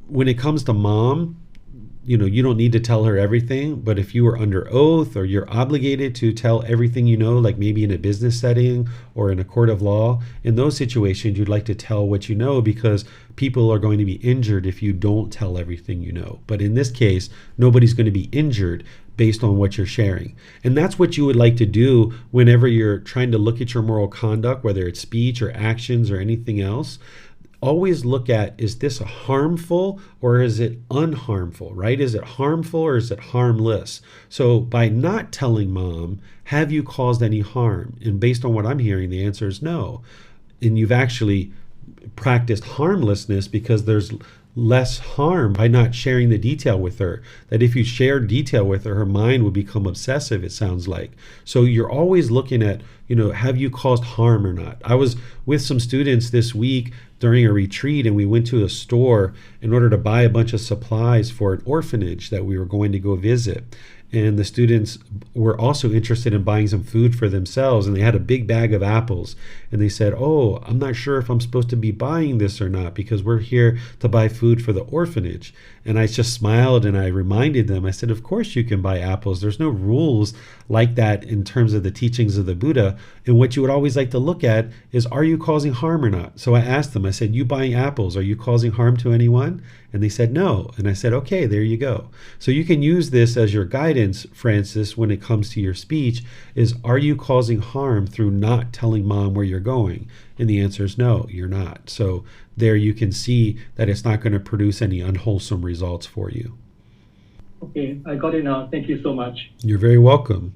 when it comes to mom, you don't need to tell her everything, but if you are under oath or you're obligated to tell everything like maybe in a business setting or in a court of law, in those situations, you'd like to tell what you know, because people are going to be injured if you don't tell everything you know. But in this case, nobody's going to be injured based on what you're sharing. And that's what you would like to do whenever you're trying to look at your moral conduct, whether it's speech or actions or anything else. Always look at, is this harmful or is it unharmful, right? Is it harmful or is it harmless? So by not telling mom, have you caused any harm? And based on what I'm hearing, the answer is no. And you've actually practiced harmlessness, because there's less harm by not sharing the detail with her. That if you share detail with her, her mind would become obsessive, it sounds like. So you're always looking at, have you caused harm or not? I was with some students this week during a retreat, and we went to a store in order to buy a bunch of supplies for an orphanage that we were going to go visit. and the students were also interested in buying some food for themselves, and they had a big bag of apples, and they said, "Oh, I'm not sure if I'm supposed to be buying this or not because we're here to buy food for the orphanage." And I just smiled and I reminded them, I said, "Of course you can buy apples. There's no rules like that in terms of the teachings of the Buddha. And what you would always like to look at is, are you causing harm or not?" So I asked them, I said, "You buying apples, are you causing harm to anyone?" And they said, "No." And I said, "Okay, there you go." So you can use this as your guidance, Francis, when it comes to your speech, is, are you causing harm through not telling mom where you're going? And the answer is no, you're not. So there you can see that it's not going to produce any unwholesome results for you. Okay, I got it now. Thank you so much. You're very welcome.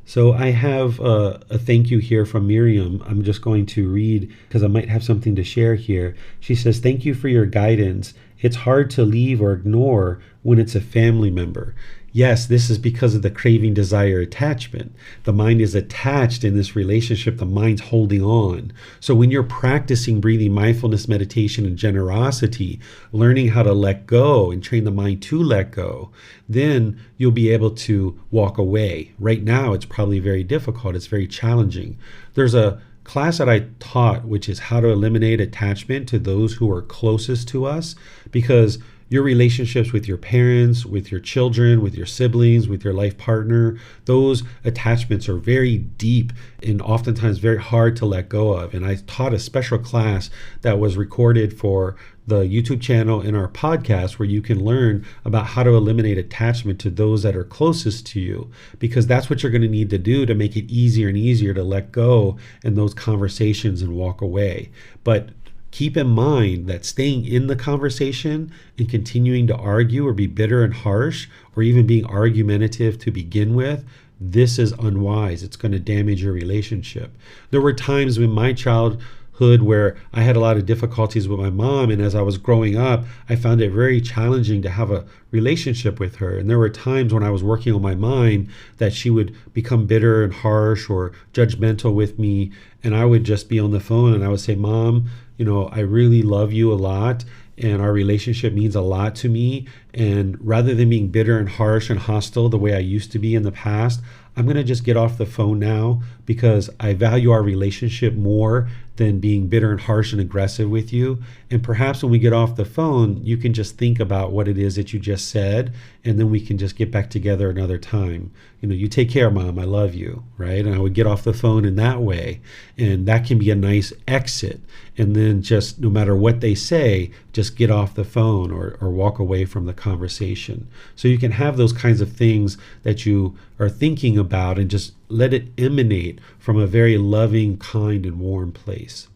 So I have a thank you here from Miriam. I'm just going to read because I might have something to share here. She says, "Thank you for your guidance. It's hard to leave or ignore when it's a family member. Yes, this is because of the craving, desire, attachment. The mind is attached in this relationship. The mind's holding on. So when you're practicing breathing, mindfulness, meditation, and generosity, learning how to let go and train the mind to let go, then you'll be able to walk away. Right now, it's probably very difficult. It's very challenging. There's a class that I taught, which is how to eliminate attachment to those who are closest to us, because your relationships with your parents, with your children, with your siblings, with your life partner, those attachments are very deep and oftentimes very hard to let go of. And I taught a special class that was recorded for the YouTube channel and our podcast, where you can learn about how to eliminate attachment to those that are closest to you, because that's what you're going to need to do to make it easier and easier to let go in those conversations and walk away. But keep in mind that staying in the conversation and continuing to argue or be bitter and harsh, or even being argumentative to begin with, this is unwise. It's going to damage your relationship. There were times in my childhood where I had a lot of difficulties with my mom, and as I was growing up, I found it very challenging to have a relationship with her. And there were times when I was working on my mind that she would become bitter and harsh or judgmental with me, and I would just be on the phone and I would say, "Mom, I really love you a lot, and our relationship means a lot to me. And rather than being bitter and harsh and hostile the way I used to be in the past, I'm going to just get off the phone now because I value our relationship more than being bitter and harsh and aggressive with you. And perhaps when we get off the phone, you can just think about what it is that you just said, and then we can just get back together another time. You take care, Mom, I love you," right? And I would get off the phone in that way. And that can be a nice exit. And then just no matter what they say, just get off the phone or walk away from the conversation. So you can have those kinds of things that you are thinking about and just let it emanate from a very loving, kind, and warm place.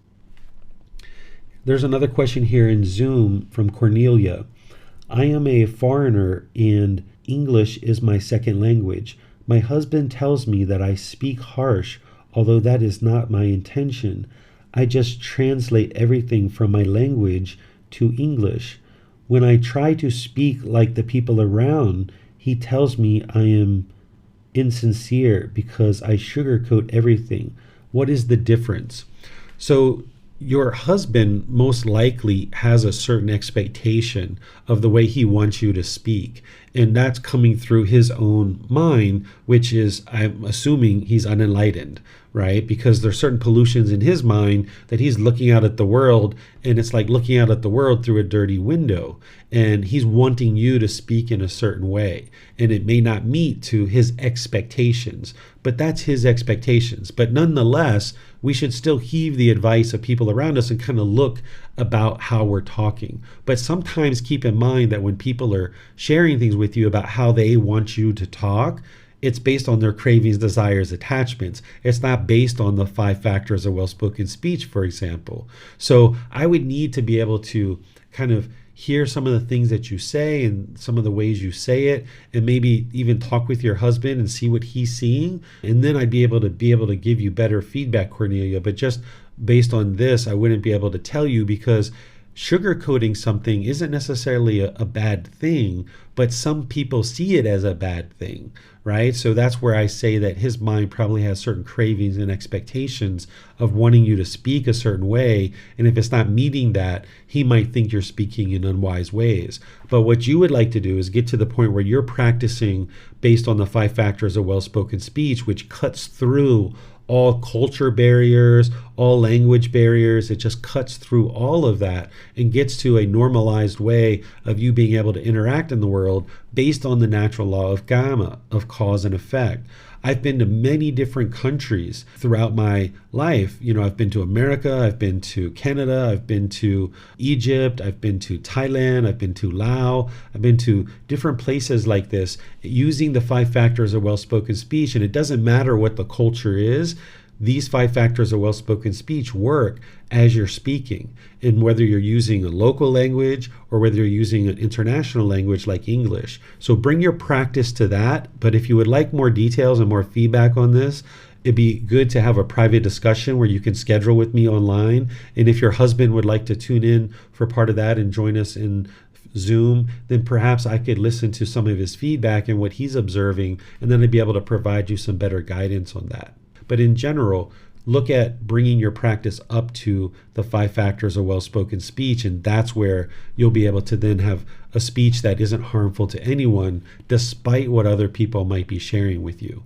There's another question here in Zoom from Cornelia. "I am a foreigner and English is my second language. My husband tells me that I speak harsh, although that is not my intention. I just translate everything from my language to English. When I try to speak like the people around, he tells me I am insincere because I sugarcoat everything. What is the difference?" So your husband most likely has a certain expectation of the way he wants you to speak. And that's coming through his own mind, which is, I'm assuming, he's unenlightened, right? Because there's certain pollutions in his mind that he's looking out at the world, and it's like looking out at the world through a dirty window. And he's wanting you to speak in a certain way. And it may not meet to his expectations, but that's his expectations. But nonetheless, we should still heed the advice of people around us and kind of look about how we're talking. But sometimes keep in mind that when people are sharing things with you about how they want you to talk, it's based on their cravings, desires, attachments. It's not based on the 5 factors of well-spoken speech, for example. So I would need to be able to kind of hear some of the things that you say and some of the ways you say it, and maybe even talk with your husband and see what he's seeing. And then I'd be able to give you better feedback, Cornelia. But just based on this, I wouldn't be able to tell you, because sugarcoating something isn't necessarily a bad thing, but some people see it as a bad thing, right? So that's where I say that his mind probably has certain cravings and expectations of wanting you to speak a certain way. And if it's not meeting that, he might think you're speaking in unwise ways. But what you would like to do is get to the point where you're practicing based on the 5 factors of well-spoken speech, which cuts through all culture barriers, all language barriers. It just cuts through all of that and gets to a normalized way of you being able to interact in the world based on the natural law of karma, of cause and effect. I've been to many different countries throughout my life. I've been to America, I've been to Canada, I've been to Egypt, I've been to Thailand, I've been to Laos, I've been to different places like this using the 5 factors of well-spoken speech. And it doesn't matter what the culture is. These 5 factors of well-spoken speech work as you're speaking, and whether you're using a local language or whether you're using an international language like English. So bring your practice to that. But if you would like more details and more feedback on this, it'd be good to have a private discussion where you can schedule with me online. And if your husband would like to tune in for part of that and join us in Zoom, then perhaps I could listen to some of his feedback and what he's observing, and then I'd be able to provide you some better guidance on that. But in general, look at bringing your practice up to the 5 factors of well-spoken speech, and that's where you'll be able to then have a speech that isn't harmful to anyone, despite what other people might be sharing with you.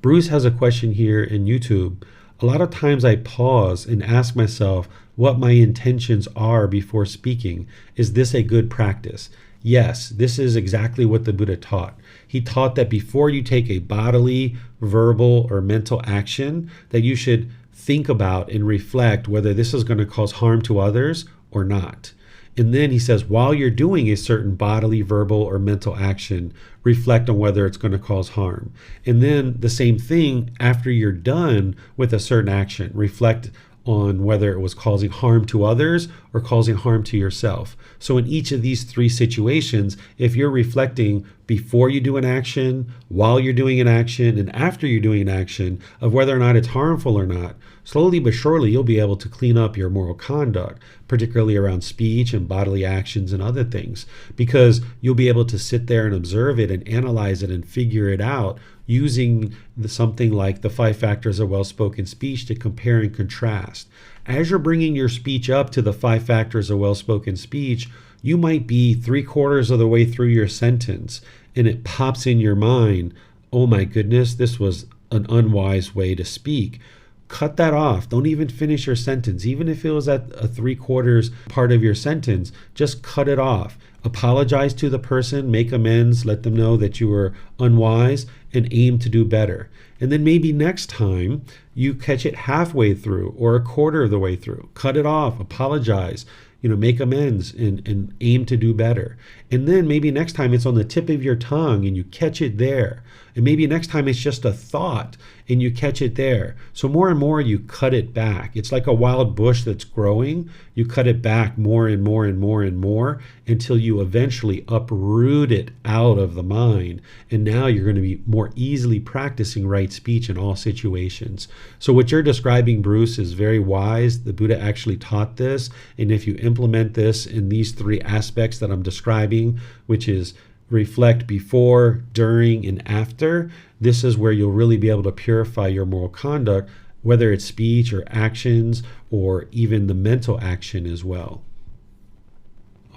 Bruce has a question here in YouTube. A lot of times I pause and ask myself what my intentions are before speaking. Is this a good practice? Yes, this is exactly what the Buddha taught. He taught that before you take a bodily, verbal, or mental action, that you should think about and reflect whether this is going to cause harm to others or not. And then he says, while you're doing a certain bodily, verbal, or mental action, reflect on whether it's going to cause harm. And then the same thing after you're done with a certain action, reflect on whether it was causing harm to others or causing harm to yourself. So in each of these 3 situations, if you're reflecting before you do an action, while you're doing an action, and after you're doing an action of whether or not it's harmful or not, slowly but surely you'll be able to clean up your moral conduct, particularly around speech and bodily actions and other things, because you'll be able to sit there and observe it and analyze it and figure it out using something like the 5 factors of well-spoken speech to compare and contrast. As you're bringing your speech up to the 5 factors of well-spoken speech, you might be 3/4 of the way through your sentence and it pops in your mind, oh my goodness, this was an unwise way to speak. Cut that off. Don't even finish your sentence. Even if it was at a 3/4 part of your sentence, just cut it off. Apologize to the person, make amends, let them know that you were unwise, and aim to do better. And then maybe next time you catch it halfway through or a quarter of the way through. Cut it off, apologize, make amends and aim to do better. And then maybe next time it's on the tip of your tongue and you catch it there. And maybe next time it's just a thought and you catch it there. So more and more you cut it back. It's like a wild bush that's growing. You cut it back more and more and more and more until you eventually uproot it out of the mind. And now you're going to be more easily practicing right speech in all situations. So what you're describing, Bruce, is very wise. The Buddha actually taught this. And if you implement this in these 3 aspects that I'm describing, which is reflect before, during, and after, this is where you'll really be able to purify your moral conduct, whether it's speech or actions or even the mental action as well.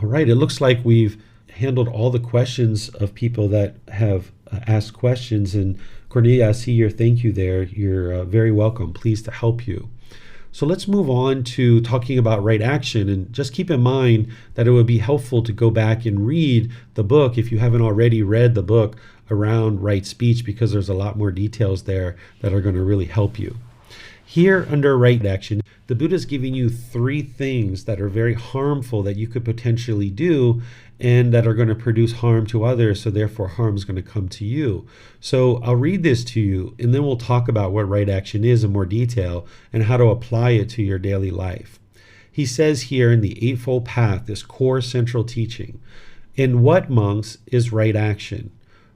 All right, it looks like we've handled all the questions of people that have asked questions. And Cornelia, I see your thank you there. You're very welcome. Pleased to help you. So let's move on to talking about right action, and just keep in mind that it would be helpful to go back and read the book if you haven't already read the book around right speech, because there's a lot more details there that are going to really help you. Here under right action, the Buddha is giving you 3 things that are very harmful that you could potentially do and that are going to produce harm to others, so therefore harm is going to come to you. So I'll read this to you, and then we'll talk about what right action is in more detail and how to apply it to your daily life. He says here in the Eightfold Path, this core central teaching, in what, monks, is right action?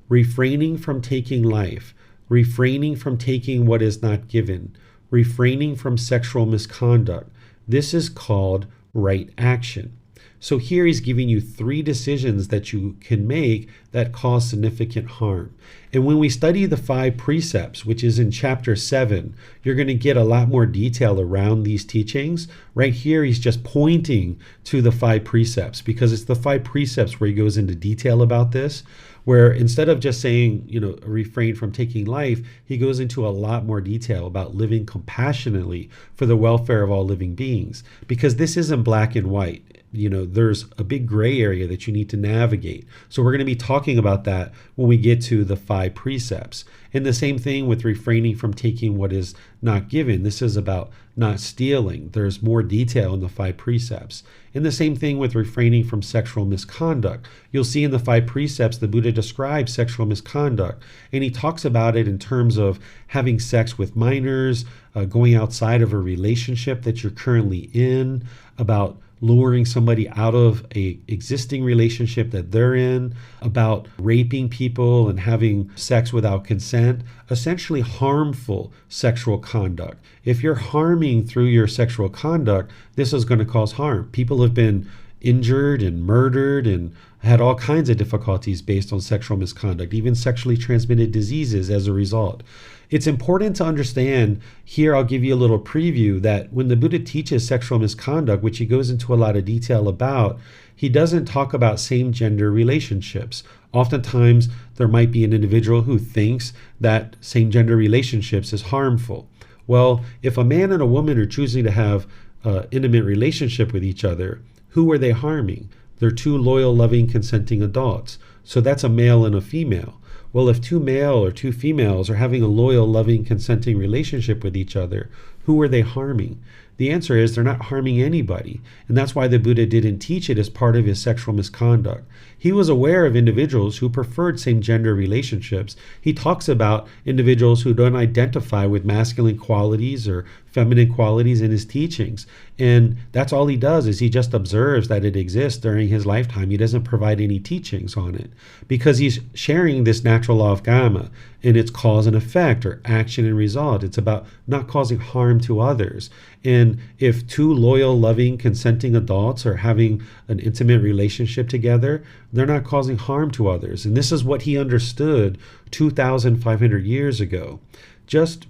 Refraining from taking life, refraining from taking what is not given, refraining from sexual misconduct. This is called right action. So here he's giving you 3 decisions that you can make that cause significant harm. And when we study the 5 precepts, which is in chapter 7, you're going to get a lot more detail around these teachings. Right here, he's just pointing to the 5 precepts, because it's the 5 precepts where he goes into detail about this, where instead of just saying, refrain from taking life, he goes into a lot more detail about living compassionately for the welfare of all living beings, because this isn't black and white. There's a big gray area that you need to navigate. So we're going to be talking about that when we get to the 5 precepts. And the same thing with refraining from taking what is not given. This is about not stealing. There's more detail in the 5 precepts. And the same thing with refraining from sexual misconduct. You'll see in the 5 precepts, the Buddha describes sexual misconduct. And he talks about it in terms of having sex with minors, going outside of a relationship that you're currently in, about luring somebody out of a existing relationship that they're in, about raping people and having sex without consent, essentially harmful sexual conduct. If you're harming through your sexual conduct, this is going to cause harm. People have been injured and murdered and had all kinds of difficulties based on sexual misconduct, even sexually transmitted diseases as a result. It's important to understand, here I'll give you a little preview, that when the Buddha teaches sexual misconduct, which he goes into a lot of detail about, he doesn't talk about same-gender relationships. Oftentimes, there might be an individual who thinks that same-gender relationships is harmful. Well, if a man and a woman are choosing to have an intimate relationship with each other, who are they harming? They're 2 loyal, loving, consenting adults. So that's a male and a female. Well, if 2 male or 2 females are having a loyal, loving, consenting relationship with each other, who are they harming? The answer is they're not harming anybody. And that's why the Buddha didn't teach it as part of his sexual misconduct. He was aware of individuals who preferred same-gender relationships. He talks about individuals who don't identify with masculine qualities or feminine qualities in his teachings. And that's all he does, is he just observes that it exists during his lifetime. He doesn't provide any teachings on it, because he's sharing this natural law of karma and its cause and effect, or action and result. It's about not causing harm to others. And if 2 loyal, loving, consenting adults are having an intimate relationship together, they're not causing harm to others. And this is what he understood 2,500 years ago. Just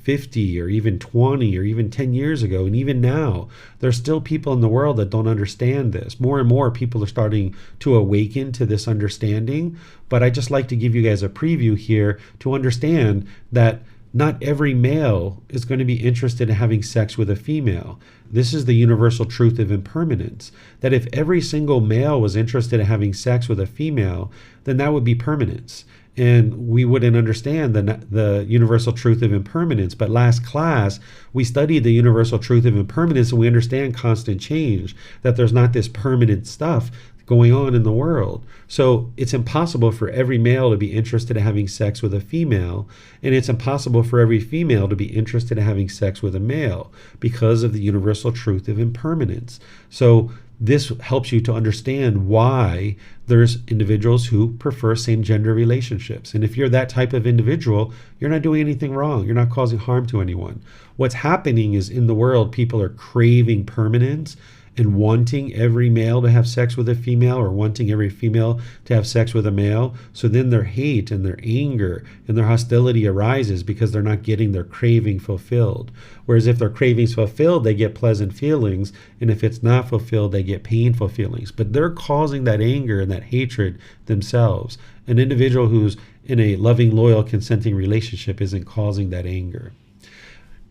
50 or even 20 or even 10 years ago, and even now, there's still people in the world that don't understand this. More and more people are starting to awaken to this understanding, but I just like to give you guys a preview here to understand that not every male is going to be interested in having sex with a female. This is the universal truth of impermanence, that if every single male was interested in having sex with a female, then that would be permanence. And we wouldn't understand the universal truth of impermanence. But last class, we studied the universal truth of impermanence, and we understand constant change, that there's not this permanent stuff going on in the world. So it's impossible for every male to be interested in having sex with a female, and it's impossible for every female to be interested in having sex with a male, because of the universal truth of impermanence. So this helps you to understand why there's individuals who prefer same-gender relationships. And if you're that type of individual, you're not doing anything wrong. You're not causing harm to anyone. What's happening is, in the world, people are craving permanence and wanting every male to have sex with a female, or wanting every female to have sex with a male. So then their hate and their anger and their hostility arises because they're not getting their craving fulfilled. Whereas if their craving's fulfilled, they get pleasant feelings. And if it's not fulfilled, they get painful feelings. But they're causing that anger and that hatred themselves. An individual who's in a loving, loyal, consenting relationship isn't causing that anger.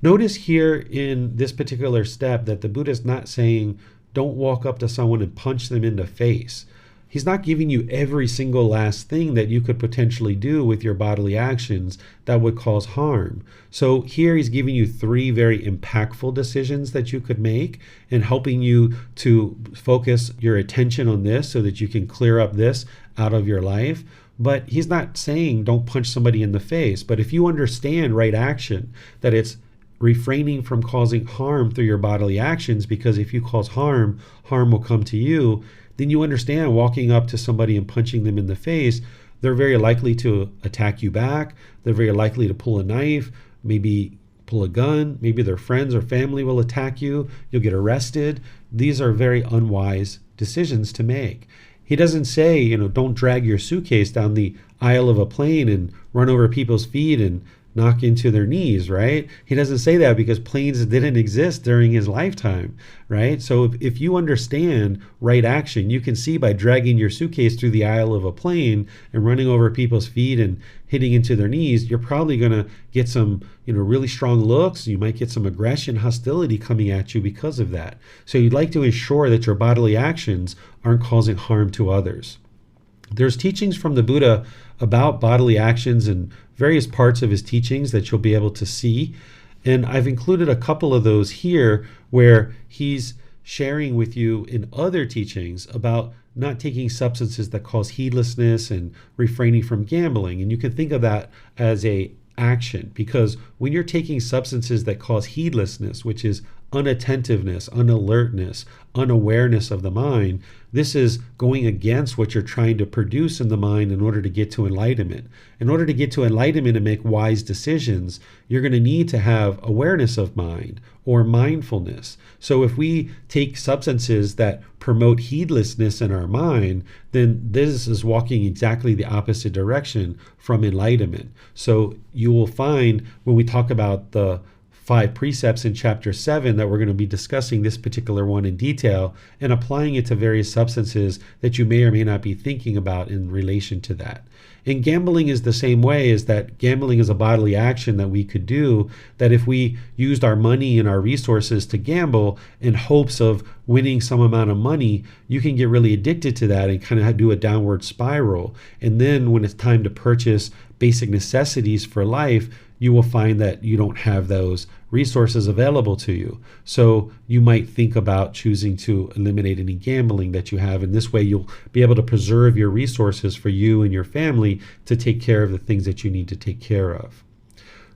Notice here in this particular step that the Buddha is not saying, don't walk up to someone and punch them in the face. He's not giving you every single last thing that you could potentially do with your bodily actions that would cause harm. So here he's giving you 3 very impactful decisions that you could make, and helping you to focus your attention on this so that you can clear up this out of your life. But he's not saying don't punch somebody in the face. But if you understand right action, that it's refraining from causing harm through your bodily actions, because if you cause harm, harm will come to you, then you understand walking up to somebody and punching them in the face, they're very likely to attack you back. They're very likely to pull a knife, maybe pull a gun. Maybe their friends or family will attack you. You'll get arrested. These are very unwise decisions to make. He doesn't say, don't drag your suitcase down the aisle of a plane and run over people's feet and knock into their knees, right? He doesn't say that because planes didn't exist during his lifetime, right? So if you understand right action, you can see by dragging your suitcase through the aisle of a plane and running over people's feet and hitting into their knees, you're probably going to get some, really strong looks. You might get some aggression, hostility coming at you because of that. So you'd like to ensure that your bodily actions aren't causing harm to others. There's teachings from the Buddha about bodily actions and various parts of his teachings that you'll be able to see. And I've included a couple of those here where he's sharing with you in other teachings about not taking substances that cause heedlessness and refraining from gambling. And you can think of that as a action, because when you're taking substances that cause heedlessness, which is unattentiveness, unalertness, unawareness of the mind, this is going against what you're trying to produce in the mind in order to get to enlightenment. In order to get to enlightenment and make wise decisions, you're going to need to have awareness of mind or mindfulness. So if we take substances that promote heedlessness in our mind, then this is walking exactly the opposite direction from enlightenment. So you will find when we talk about the 5 precepts in chapter 7 that we're going to be discussing this particular one in detail and applying it to various substances that you may or may not be thinking about in relation to that. And gambling is the same way, is that gambling is a bodily action that we could do, that if we used our money and our resources to gamble in hopes of winning some amount of money, you can get really addicted to that and kind of do a downward spiral. And then when it's time to purchase basic necessities for life, you will find that you don't have those resources available to you. So you might think about choosing to eliminate any gambling that you have. And this way you'll be able to preserve your resources for you and your family to take care of the things that you need to take care of.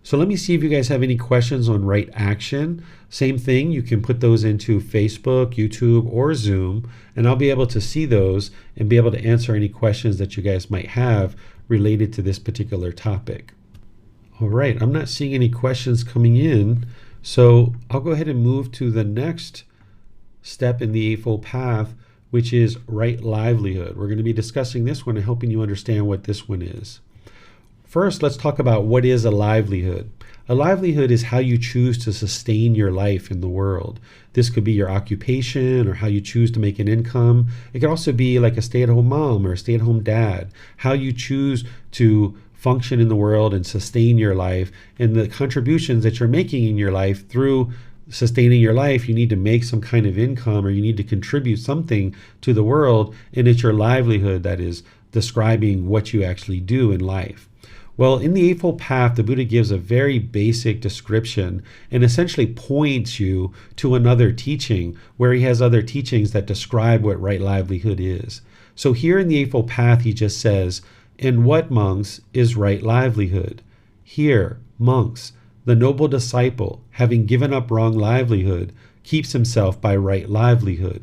So let me see if you guys have any questions on right action. Same thing, you can put those into Facebook, YouTube, or Zoom, and I'll be able to see those and be able to answer any questions that you guys might have related to this particular topic. All right, I'm not seeing any questions coming in, so I'll go ahead and move to the next step in the Eightfold Path, which is right livelihood. We're going to be discussing this one and helping you understand what this one is. First, let's talk about what is a livelihood. A livelihood is how you choose to sustain your life in the world. This could be your occupation or how you choose to make an income. It could also be like a stay-at-home mom or a stay-at-home dad, how you choose to function in the world and sustain your life, and the contributions that you're making in your life. Through sustaining your life, you need to make some kind of income or you need to contribute something to the world, and it's your livelihood that is describing what you actually do in life. Well, in the Eightfold Path, the Buddha gives a very basic description and essentially points you to another teaching where he has other teachings that describe what right livelihood is. So here in the Eightfold Path, he just says, "In what, monks, is right livelihood? Here, monks, the noble disciple, having given up wrong livelihood, keeps himself by right livelihood."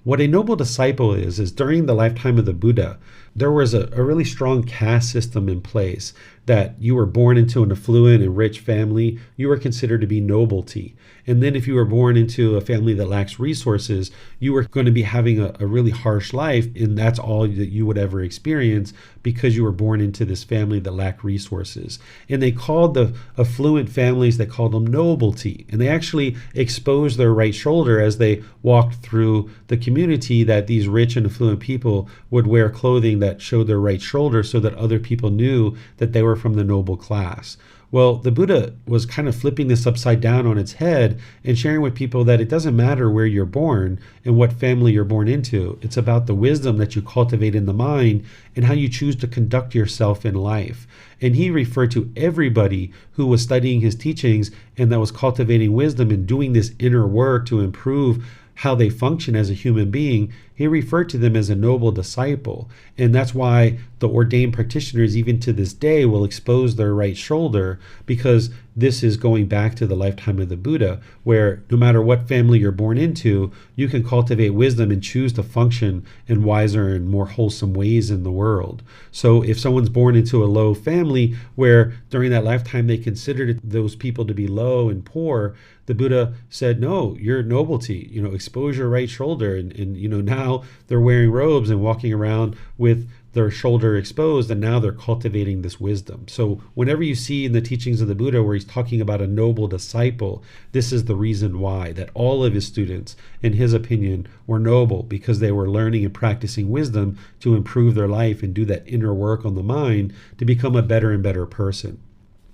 What a noble disciple is during the lifetime of the Buddha, there was a really strong caste system in place, that you were born into an affluent and rich family, you were considered to be nobility. And then if you were born into a family that lacks resources, you were going to be having a really harsh life, and that's all that you would ever experience because you were born into this family that lacked resources. And they called the affluent families, they called them nobility. And they actually exposed their right shoulder as they walked through the community, that these rich and affluent people would wear clothing that showed their right shoulder so that other people knew that they were from the noble class. Well, the Buddha was kind of flipping this upside down on its head and sharing with people that it doesn't matter where you're born and what family you're born into. It's about the wisdom that you cultivate in the mind and how you choose to conduct yourself in life. And he referred to everybody who was studying his teachings and that was cultivating wisdom and doing this inner work to improve how they function as a human being. he referred to them as a noble disciple. And that's why the ordained practitioners, even to this day, will expose their right shoulder, because this is going back to the lifetime of the Buddha, where no matter what family you're born into, you can cultivate wisdom and choose to function in wiser and more wholesome ways in the world. So if someone's born into a low family where during that lifetime they considered those people to be low and poor, the Buddha said, no, your nobility, expose your right shoulder. And now they're wearing robes and walking around with their shoulder exposed, and now they're cultivating this wisdom. So whenever you see in the teachings of the Buddha where he's talking about a noble disciple, this is the reason why, that all of his students, in his opinion, were noble, because they were learning and practicing wisdom to improve their life and do that inner work on the mind to become a better and better person.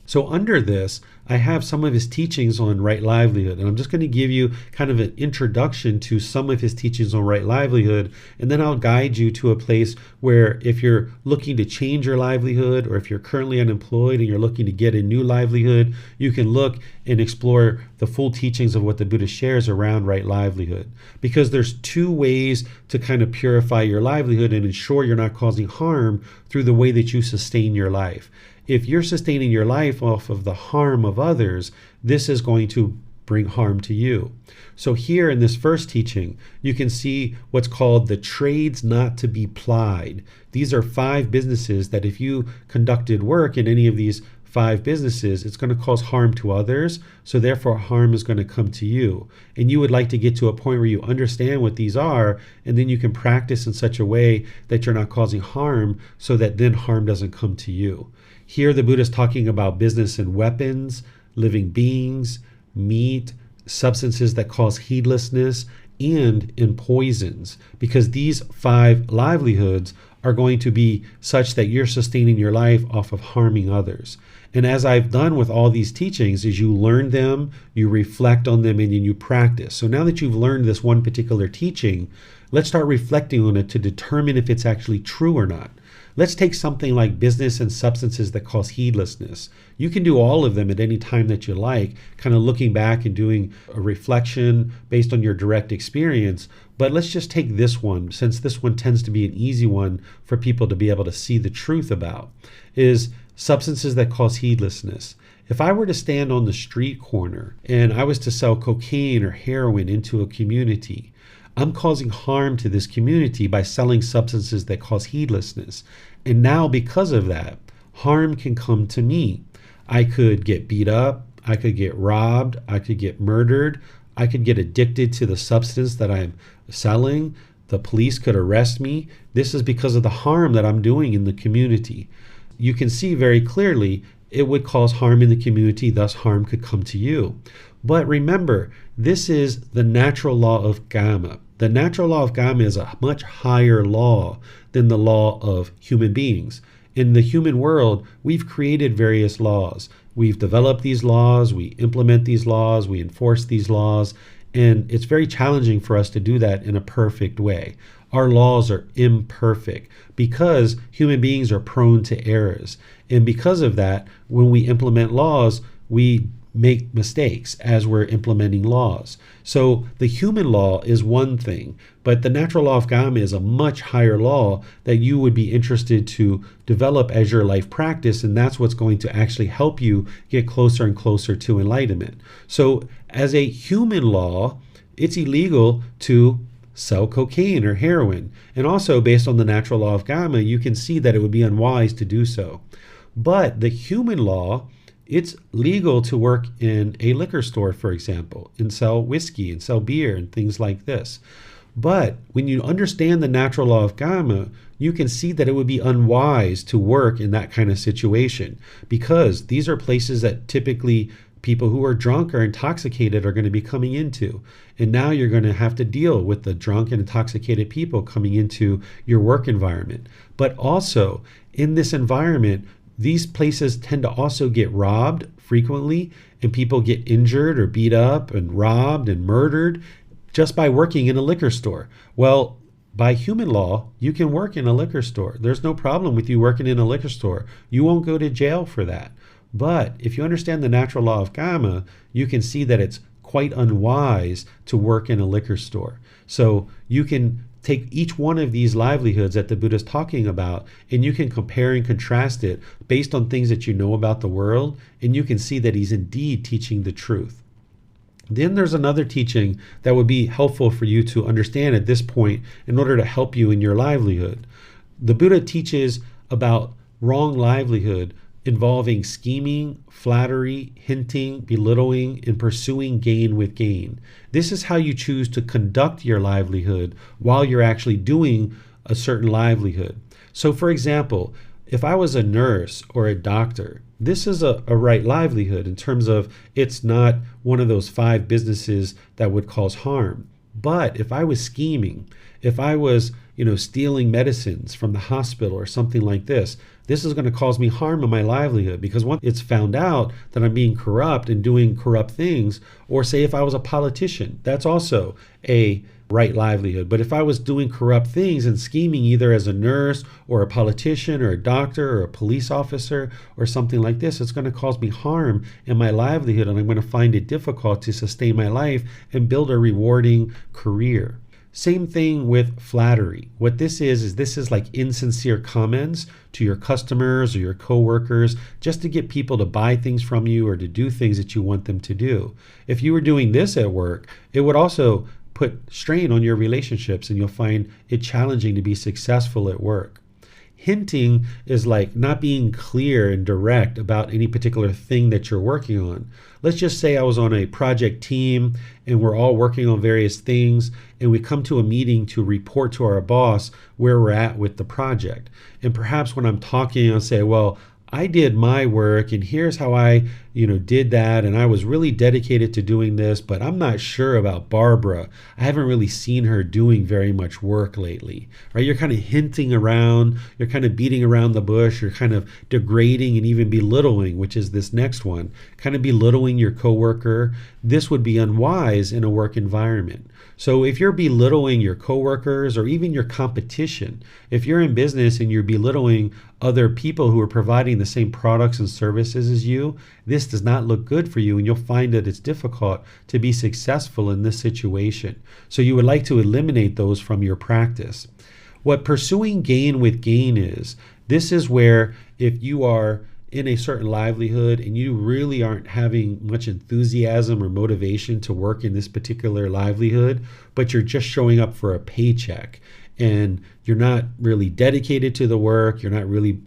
So under this, I have some of his teachings on right livelihood, and I'm just going to give you kind of an introduction to some of his teachings on right livelihood, and then I'll guide you to a place where if you're looking to change your livelihood, or if you're currently unemployed and you're looking to get a new livelihood, you can look and explore the full teachings of what the Buddha shares around right livelihood. Because there's two ways to kind of purify your livelihood and ensure you're not causing harm through the way that you sustain your life. If you're sustaining your life off of the harm of others, this is going to bring harm to you. So here in this first teaching, you can see what's called the trades not to be plied. These are 5 businesses that if you conducted work in any of these 5 businesses, it's going to cause harm to others, so therefore harm is going to come to you. And you would like to get to a point where you understand what these are, and then you can practice in such a way that you're not causing harm, so that then harm doesn't come to you. Here the Buddha is talking about business and weapons, living beings, meat, substances that cause heedlessness, and in poisons, because these 5 livelihoods are going to be such that you're sustaining your life off of harming others. And as I've done with all these teachings, is you learn them, you reflect on them, and then you practice. So now that you've learned this one particular teaching, let's start reflecting on it to determine if it's actually true or not. Let's take something like business and substances that cause heedlessness. You can do all of them at any time that you like, kind of looking back and doing a reflection based on your direct experience. But let's just take this one, since this one tends to be an easy one for people to be able to see the truth about, is substances that cause heedlessness. If I were to stand on the street corner and I was to sell cocaine or heroin into a community, I'm causing harm to this community by selling substances that cause heedlessness. And now because of that, harm can come to me. I could get beat up, I could get robbed, I could get murdered, I could get addicted to the substance that I'm selling. The police could arrest me. This is because of the harm that I'm doing in the community. You can see very clearly it would cause harm in the community, thus harm could come to you. But remember, this is the natural law of Gama. The natural law of Gama is a much higher law than the law of human beings. In the human world, we've created various laws. We've developed these laws, we implement these laws, we enforce these laws, and it's very challenging for us to do that in a perfect way. Our laws are imperfect because human beings are prone to errors. And because of that, when we implement laws, we make mistakes as we're implementing laws. So the human law is one thing, but the natural law of Gama is a much higher law that you would be interested to develop as your life practice, and that's what's going to actually help you get closer and closer to enlightenment. So as a human law, it's illegal to sell cocaine or heroin. And also based on the natural law of Gama, you can see that it would be unwise to do so. But the human law, it's legal to work in a liquor store, for example, and sell whiskey and sell beer and things like this. But when you understand the natural law of Gama, you can see that it would be unwise to work in that kind of situation, because these are places that typically people who are drunk or intoxicated are going to be coming into. And now you're going to have to deal with the drunk and intoxicated people coming into your work environment. But also in this environment, these places tend to also get robbed frequently, and people get injured or beat up and robbed and murdered just by working in a liquor store. Well, by human law, you can work in a liquor store. There's no problem with you working in a liquor store. You won't go to jail for that. But if you understand the natural law of Gama, you can see that it's quite unwise to work in a liquor store. So you can take each one of these livelihoods that the Buddha is talking about, and you can compare and contrast it based on things that you know about the world, and you can see that he's indeed teaching the truth. Then there's another teaching that would be helpful for you to understand at this point in order to help you in your livelihood. The Buddha teaches about wrong livelihood involving scheming, flattery, hinting, belittling, and pursuing gain with gain. This is how you choose to conduct your livelihood while you're actually doing a certain livelihood. So for example, if I was a nurse or a doctor, this is a right livelihood in terms of it's not one of those 5 businesses that would cause harm. But if I was scheming, if I was, stealing medicines from the hospital or something like this is going to cause me harm in my livelihood, because once it's found out that I'm being corrupt and doing corrupt things, or say if I was a politician, that's also a right livelihood. But if I was doing corrupt things and scheming either as a nurse or a politician or a doctor or a police officer or something like this, it's going to cause me harm in my livelihood, and I'm going to find it difficult to sustain my life and build a rewarding career. Same thing with flattery. What this is like insincere comments to your customers or your coworkers just to get people to buy things from you or to do things that you want them to do. If you were doing this at work, it would also put strain on your relationships, and you'll find it challenging to be successful at work. Hinting is like not being clear and direct about any particular thing that you're working on. Let's just say I was on a project team and we're all working on various things, and we come to a meeting to report to our boss where we're at with the project. And perhaps when I'm talking, I'll say, well, I did my work and here's how I, did that. And I was really dedicated to doing this, but I'm not sure about Barbara. I haven't really seen her doing very much work lately, right? You're kind of hinting around, you're kind of beating around the bush, you're kind of degrading and even belittling, which is this next one, kind of belittling your coworker. This would be unwise in a work environment. So if you're belittling your coworkers or even your competition, if you're in business and you're belittling other people who are providing the same products and services as you, this does not look good for you, and you'll find that it's difficult to be successful in this situation. So you would like to eliminate those from your practice. What pursuing gain with gain is, this is where if you are in a certain livelihood and you really aren't having much enthusiasm or motivation to work in this particular livelihood, but you're just showing up for a paycheck and you're not really dedicated to the work, you're not really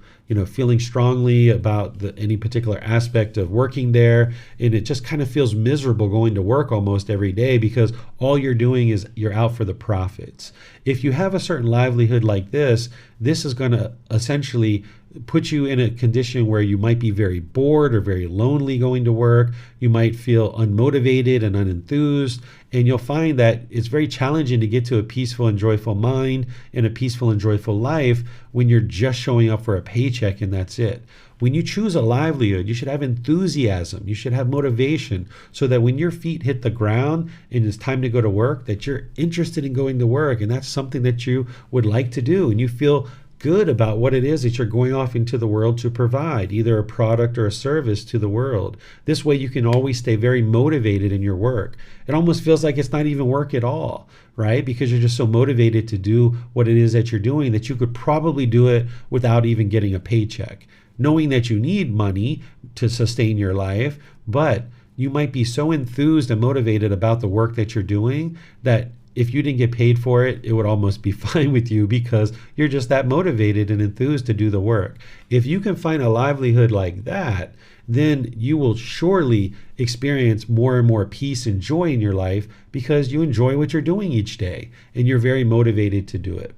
feeling strongly about any particular aspect of working there, and it just kind of feels miserable going to work almost every day because all you're doing is you're out for the profits. If you have a certain livelihood like this is going to essentially put you in a condition where you might be very bored or very lonely going to work. You might feel unmotivated and unenthused, and you'll find that it's very challenging to get to a peaceful and joyful mind and a peaceful and joyful life when you're just showing up for a paycheck and that's it. When you choose a livelihood, you should have enthusiasm, you should have motivation, so that when your feet hit the ground and it's time to go to work, that you're interested in going to work, and that's something that you would like to do, and you feel good about what it is that you're going off into the world to provide, either a product or a service to the world. This way you can always stay very motivated in your work. It almost feels like it's not even work at all, right? Because you're just so motivated to do what it is that you're doing that you could probably do it without even getting a paycheck, knowing that you need money to sustain your life, but you might be so enthused and motivated about the work that you're doing that if you didn't get paid for it, it would almost be fine with you because you're just that motivated and enthused to do the work. If you can find a livelihood like that, then you will surely experience more and more peace and joy in your life because you enjoy what you're doing each day and you're very motivated to do it.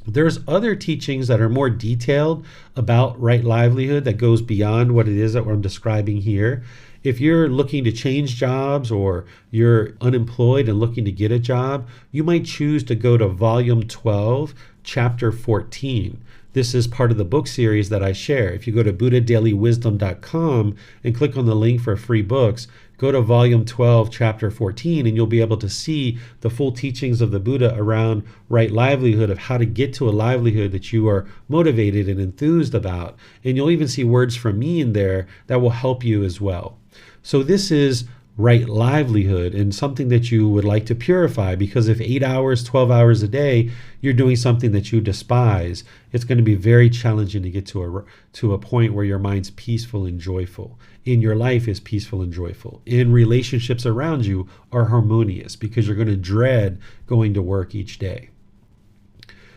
There's other teachings that are more detailed about right livelihood that goes beyond what it is that I'm describing here. If you're looking to change jobs or you're unemployed and looking to get a job, you might choose to go to volume 12, chapter 14. This is part of the book series that I share. If you go to buddhadailywisdom.com and click on the link for free books, go to volume 12, chapter 14, and you'll be able to see the full teachings of the Buddha around right livelihood, of how to get to a livelihood that you are motivated and enthused about. And you'll even see words from me in there that will help you as well. So this is right livelihood and something that you would like to purify. Because if 8 hours, 12 hours a day, you're doing something that you despise, it's going to be very challenging to get to a point where your mind's peaceful and joyful. In your life is peaceful and joyful. In relationships around you are harmonious because you're going to dread going to work each day.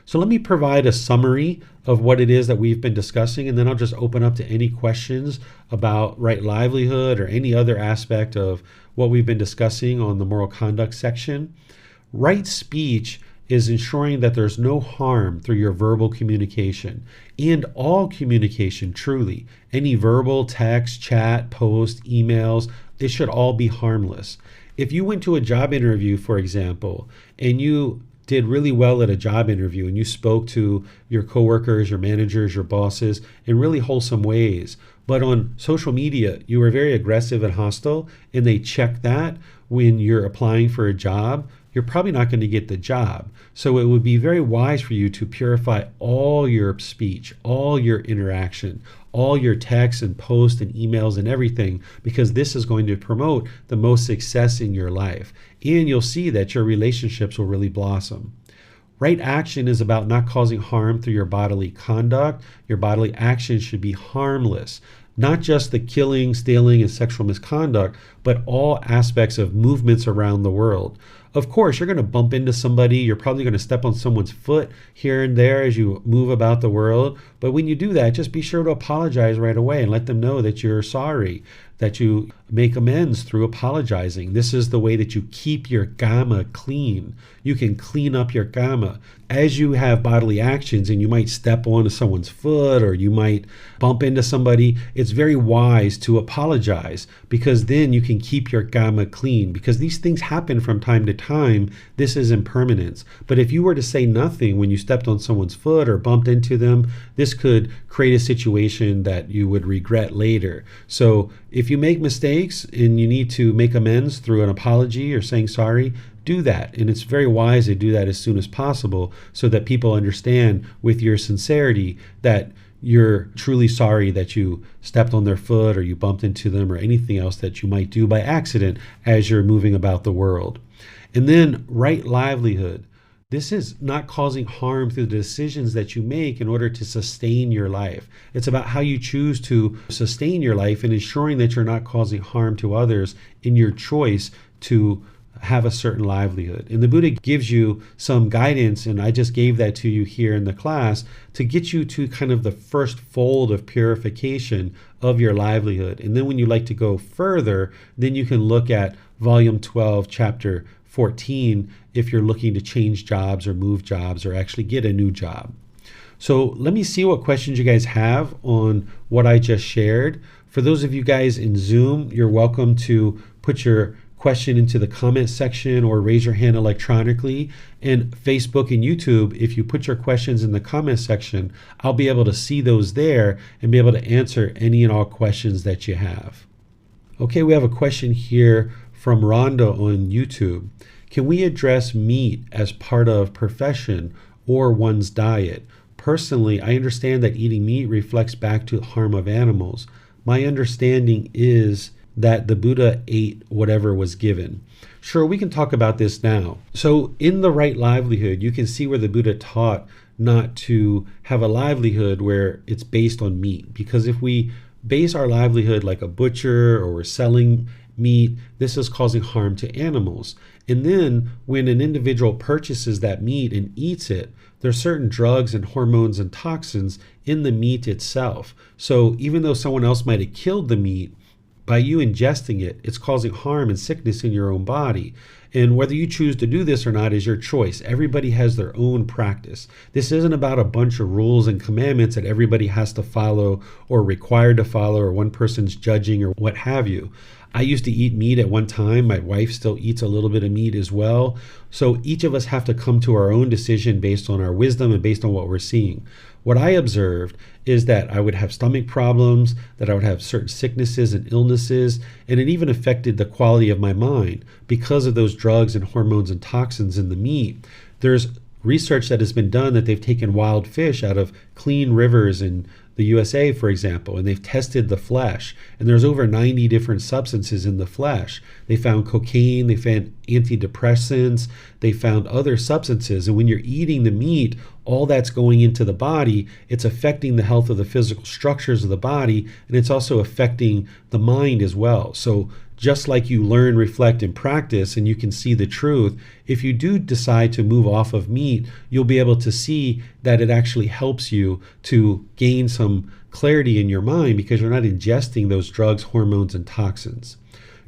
So let me provide a summary of what it is that we've been discussing, and then I'll just open up to any questions about right livelihood or any other aspect of what we've been discussing on the moral conduct section. Right speech is ensuring that there's no harm through your verbal communication, and all communication, truly. Any verbal, text, chat, post, emails, it should all be harmless. If you went to a job interview, for example, and you did really well at a job interview and you spoke to your coworkers, your managers, your bosses in really wholesome ways, but on social media you were very aggressive and hostile, and they check that when you're applying for a job, you're probably not going to get the job. So it would be very wise for you to purify all your speech, all your interaction, all your texts and posts and emails and everything, because this is going to promote the most success in your life. And you'll see that your relationships will really blossom. Right action is about not causing harm through your bodily conduct. Your bodily actions should be harmless. Not just the killing, stealing, and sexual misconduct, but all aspects of movements around the world. Of course, you're going to bump into somebody. You're probably going to step on someone's foot here and there as you move about the world. But when you do that, just be sure to apologize right away and let them know that you're sorry, that you make amends through apologizing. This is the way that you keep your gamma clean. You can clean up your gamma. As you have bodily actions and you might step onto someone's foot or you might bump into somebody, it's very wise to apologize, because then you can keep your gamma clean, because these things happen from time to time. This is impermanence. But if you were to say nothing when you stepped on someone's foot or bumped into them, this could create a situation that you would regret later. So if you make mistakes and you need to make amends through an apology or saying sorry, do that. And it's very wise to do that as soon as possible so that people understand with your sincerity that you're truly sorry that you stepped on their foot or you bumped into them or anything else that you might do by accident as you're moving about the world. And then right livelihood. This is not causing harm through the decisions that you make in order to sustain your life. It's about how you choose to sustain your life and ensuring that you're not causing harm to others in your choice to have a certain livelihood. And the Buddha gives you some guidance, and I just gave that to you here in the class to get you to kind of the first fold of purification of your livelihood. And then when you like to go further, then you can look at volume 12, chapter 14, if you're looking to change jobs or move jobs or actually get a new job. So let me see what questions you guys have on what I just shared. For those of you guys in Zoom, you're welcome to put your question into the comment section or raise your hand electronically. And Facebook and YouTube, if you put your questions in the comment section, I'll be able to see those there and be able to answer any and all questions that you have. Okay, we have a question here from Rhonda on YouTube. Can we address meat as part of profession or one's diet? Personally, I understand that eating meat reflects back to the harm of animals. My understanding is that the Buddha ate whatever was given. Sure, we can talk about this now. So in the Right Livelihood, you can see where the Buddha taught not to have a livelihood where it's based on meat. Because if we base our livelihood like a butcher or we're selling meat, this is causing harm to animals. And then when an individual purchases that meat and eats it, there's certain drugs and hormones and toxins in the meat itself. So even though someone else might have killed the meat, by you ingesting it, it's causing harm and sickness in your own body. And whether you choose to do this or not is your choice. Everybody has their own practice. This isn't about a bunch of rules and commandments that everybody has to follow or required to follow, or one person's judging or what have you. I used to eat meat at one time. My wife still eats a little bit of meat as well. So each of us have to come to our own decision based on our wisdom and based on what we're seeing. What I observed is that I would have stomach problems, that I would have certain sicknesses and illnesses, and it even affected the quality of my mind because of those drugs and hormones and toxins in the meat. There's research that has been done that they've taken wild fish out of clean rivers and the USA, for example, and they've tested the flesh, and there's over 90 different substances in the flesh. They found cocaine, they found antidepressants, they found other substances. And when you're eating the meat, all that's going into the body, it's affecting the health of the physical structures of the body, and it's also affecting the mind as well. So just like you learn, reflect, and practice, and you can see the truth, if you do decide to move off of meat, you'll be able to see that it actually helps you to gain some clarity in your mind because you're not ingesting those drugs, hormones, and toxins.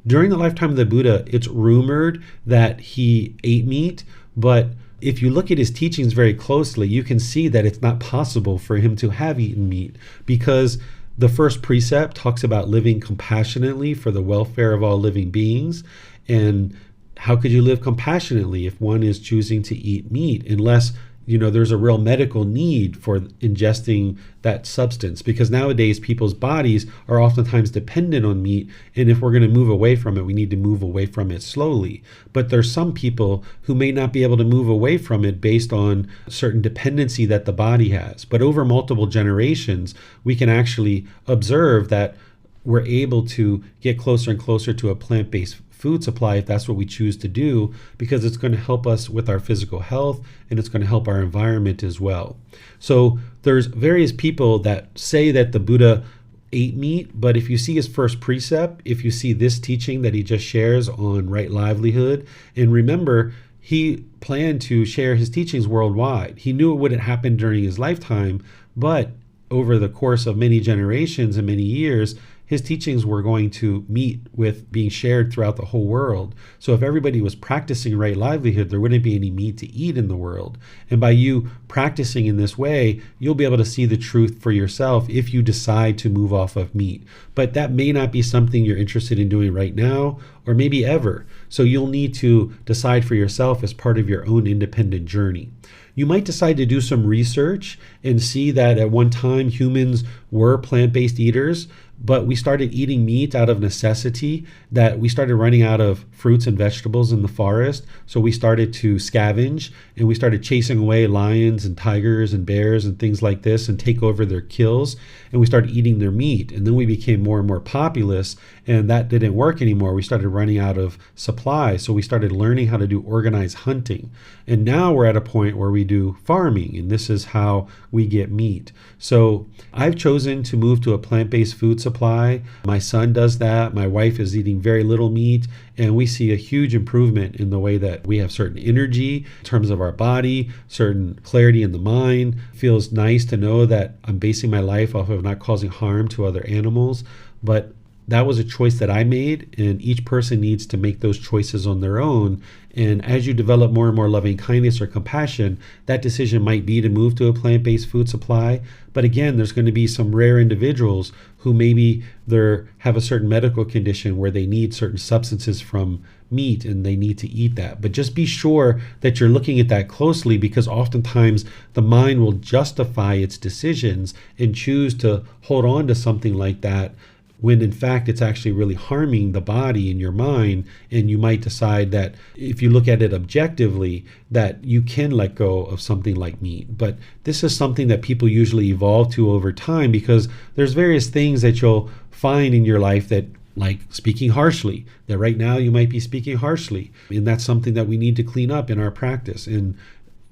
During the lifetime of the Buddha, it's rumored that he ate meat, but if you look at his teachings very closely, you can see that it's not possible for him to have eaten meat because the first precept talks about living compassionately for the welfare of all living beings. And how could you live compassionately if one is choosing to eat meat unless there's a real medical need for ingesting that substance? Because nowadays people's bodies are oftentimes dependent on meat, and if we're going to move away from it, we need to move away from it slowly. But there's some people who may not be able to move away from it based on certain dependency that the body has. But over multiple generations, we can actually observe that we're able to get closer and closer to a plant-based food supply if that's what we choose to do, because it's going to help us with our physical health and it's going to help our environment as well. So there's various people that say that the Buddha ate meat, but if you see his first precept, if you see this teaching that he just shares on Right Livelihood, and remember, he planned to share his teachings worldwide. He knew it wouldn't happen during his lifetime, but over the course of many generations and many years, his teachings were going to meet with being shared throughout the whole world. So if everybody was practicing right livelihood, there wouldn't be any meat to eat in the world. And by you practicing in this way, you'll be able to see the truth for yourself if you decide to move off of meat. But that may not be something you're interested in doing right now, or maybe ever. So you'll need to decide for yourself as part of your own independent journey. You might decide to do some research and see that at one time humans were plant-based eaters, but we started eating meat out of necessity, that we started running out of fruits and vegetables in the forest. So we started to scavenge and we started chasing away lions and tigers and bears and things like this and take over their kills. And we started eating their meat. And then we became more and more populous, and that didn't work anymore. We started running out of supply. So we started learning how to do organized hunting. And now we're at a point where we do farming, and this is how we get meat. So I've chosen to move to a plant-based food supply. My son does that. My wife is eating very little meat, and we see a huge improvement in the way that we have certain energy in terms of our body, certain clarity in the mind. It feels nice to know that I'm basing my life off of not causing harm to other animals. But that was a choice that I made, and each person needs to make those choices on their own. And as you develop more and more loving kindness or compassion, that decision might be to move to a plant-based food supply. But again, there's going to be some rare individuals who maybe they have a certain medical condition where they need certain substances from meat and they need to eat that. But just be sure that you're looking at that closely, because oftentimes the mind will justify its decisions and choose to hold on to something like that, when in fact it's actually really harming the body and your mind. And you might decide that if you look at it objectively, that you can let go of something like meat. But this is something that people usually evolve to over time, because there's various things that you'll find in your life that, like speaking harshly, that right now you might be speaking harshly. And that's something that we need to clean up in our practice. And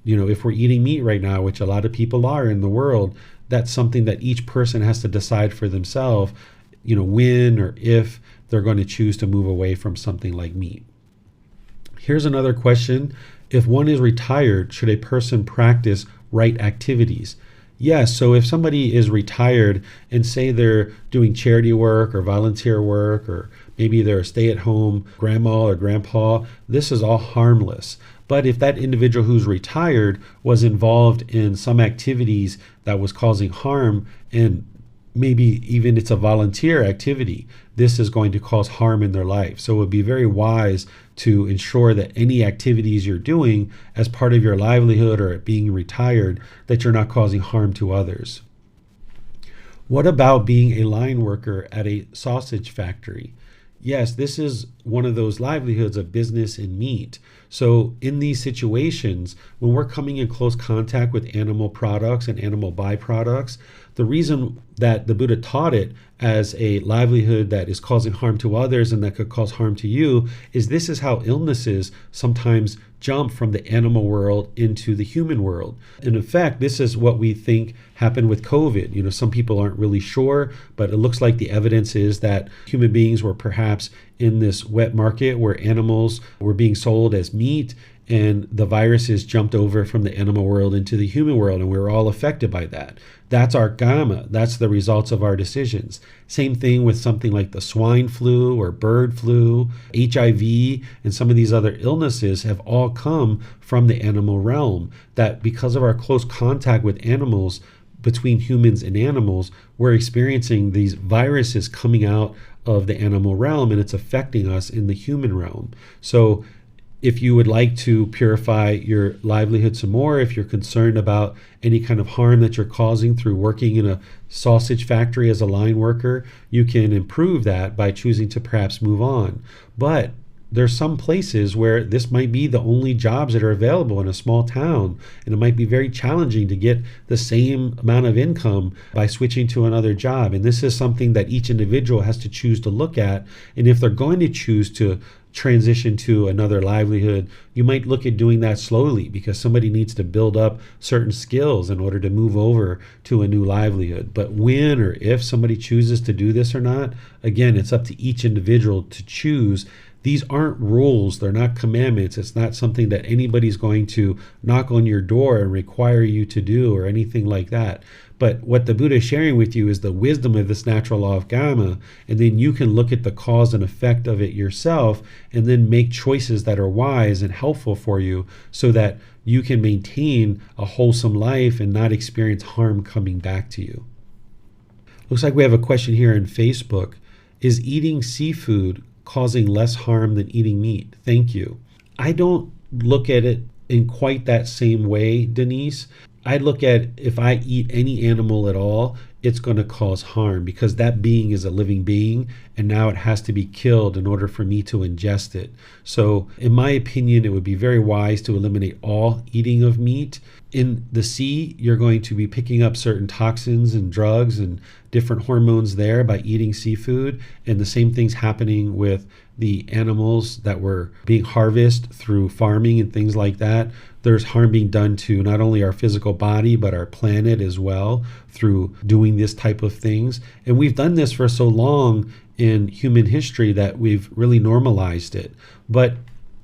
if we're eating meat right now, which a lot of people are in the world, that's something that each person has to decide for themselves, when or if they're going to choose to move away from something like meat. Here's another question. If one is retired, should a person practice right activities? Yes, so if somebody is retired and say they're doing charity work or volunteer work, or maybe they're a stay-at-home grandma or grandpa, this is all harmless. But if that individual who's retired was involved in some activities that was causing harm, and maybe even it's a volunteer activity, this is going to cause harm in their life. So it would be very wise to ensure that any activities you're doing as part of your livelihood or being retired, that you're not causing harm to others. What about being a line worker at a sausage factory? yes, this is one of those livelihoods of business and meat. So in these situations, when we're coming in close contact with animal products and animal byproducts, the reason that the Buddha taught it as a livelihood that is causing harm to others and that could cause harm to you is this is how illnesses sometimes jump from the animal world into the human world. And in fact, this is what we think happened with COVID. You know, some people aren't really sure, but it looks like the evidence is that human beings were perhaps in this wet market where animals were being sold as meat, and the viruses jumped over from the animal world into the human world, and we were all affected by that. That's our karma. That's the results of our decisions. Same thing with something like the swine flu or bird flu, HIV, and some of these other illnesses have all come from the animal realm. That because of our close contact with animals, between humans and animals, we're experiencing these viruses coming out of the animal realm, and it's affecting us in the human realm. So if you would like to purify your livelihood some more, if you're concerned about any kind of harm that you're causing through working in a sausage factory as a line worker, you can improve that by choosing to perhaps move on. But there's some places where this might be the only jobs that are available in a small town, and it might be very challenging to get the same amount of income by switching to another job. And this is something that each individual has to choose to look at. And if they're going to choose to transition to another livelihood, you might look at doing that slowly, because somebody needs to build up certain skills in order to move over to a new livelihood. But when or if somebody chooses to do this or not, again, it's up to each individual to choose. These aren't rules. They're not commandments. It's not something that anybody's going to knock on your door and require you to do or anything like that. But what the Buddha is sharing with you is the wisdom of this natural law of karma, and then you can look at the cause and effect of it yourself and then make choices that are wise and helpful for you so that you can maintain a wholesome life and not experience harm coming back to you. Looks like we have a question here on Facebook. Is eating seafood causing less harm than eating meat? Thank you. I don't look at it in quite that same way, Denise. I look at if I eat any animal at all, it's going to cause harm because that being is a living being, and now it has to be killed in order for me to ingest it. So in my opinion, it would be very wise to eliminate all eating of meat. In the sea, you're going to be picking up certain toxins and drugs and different hormones there by eating seafood. And the same thing's happening with the animals that were being harvested through farming and things like that. There's harm being done to not only our physical body, but our planet as well through doing this type of things. And we've done this for so long in human history that we've really normalized it. But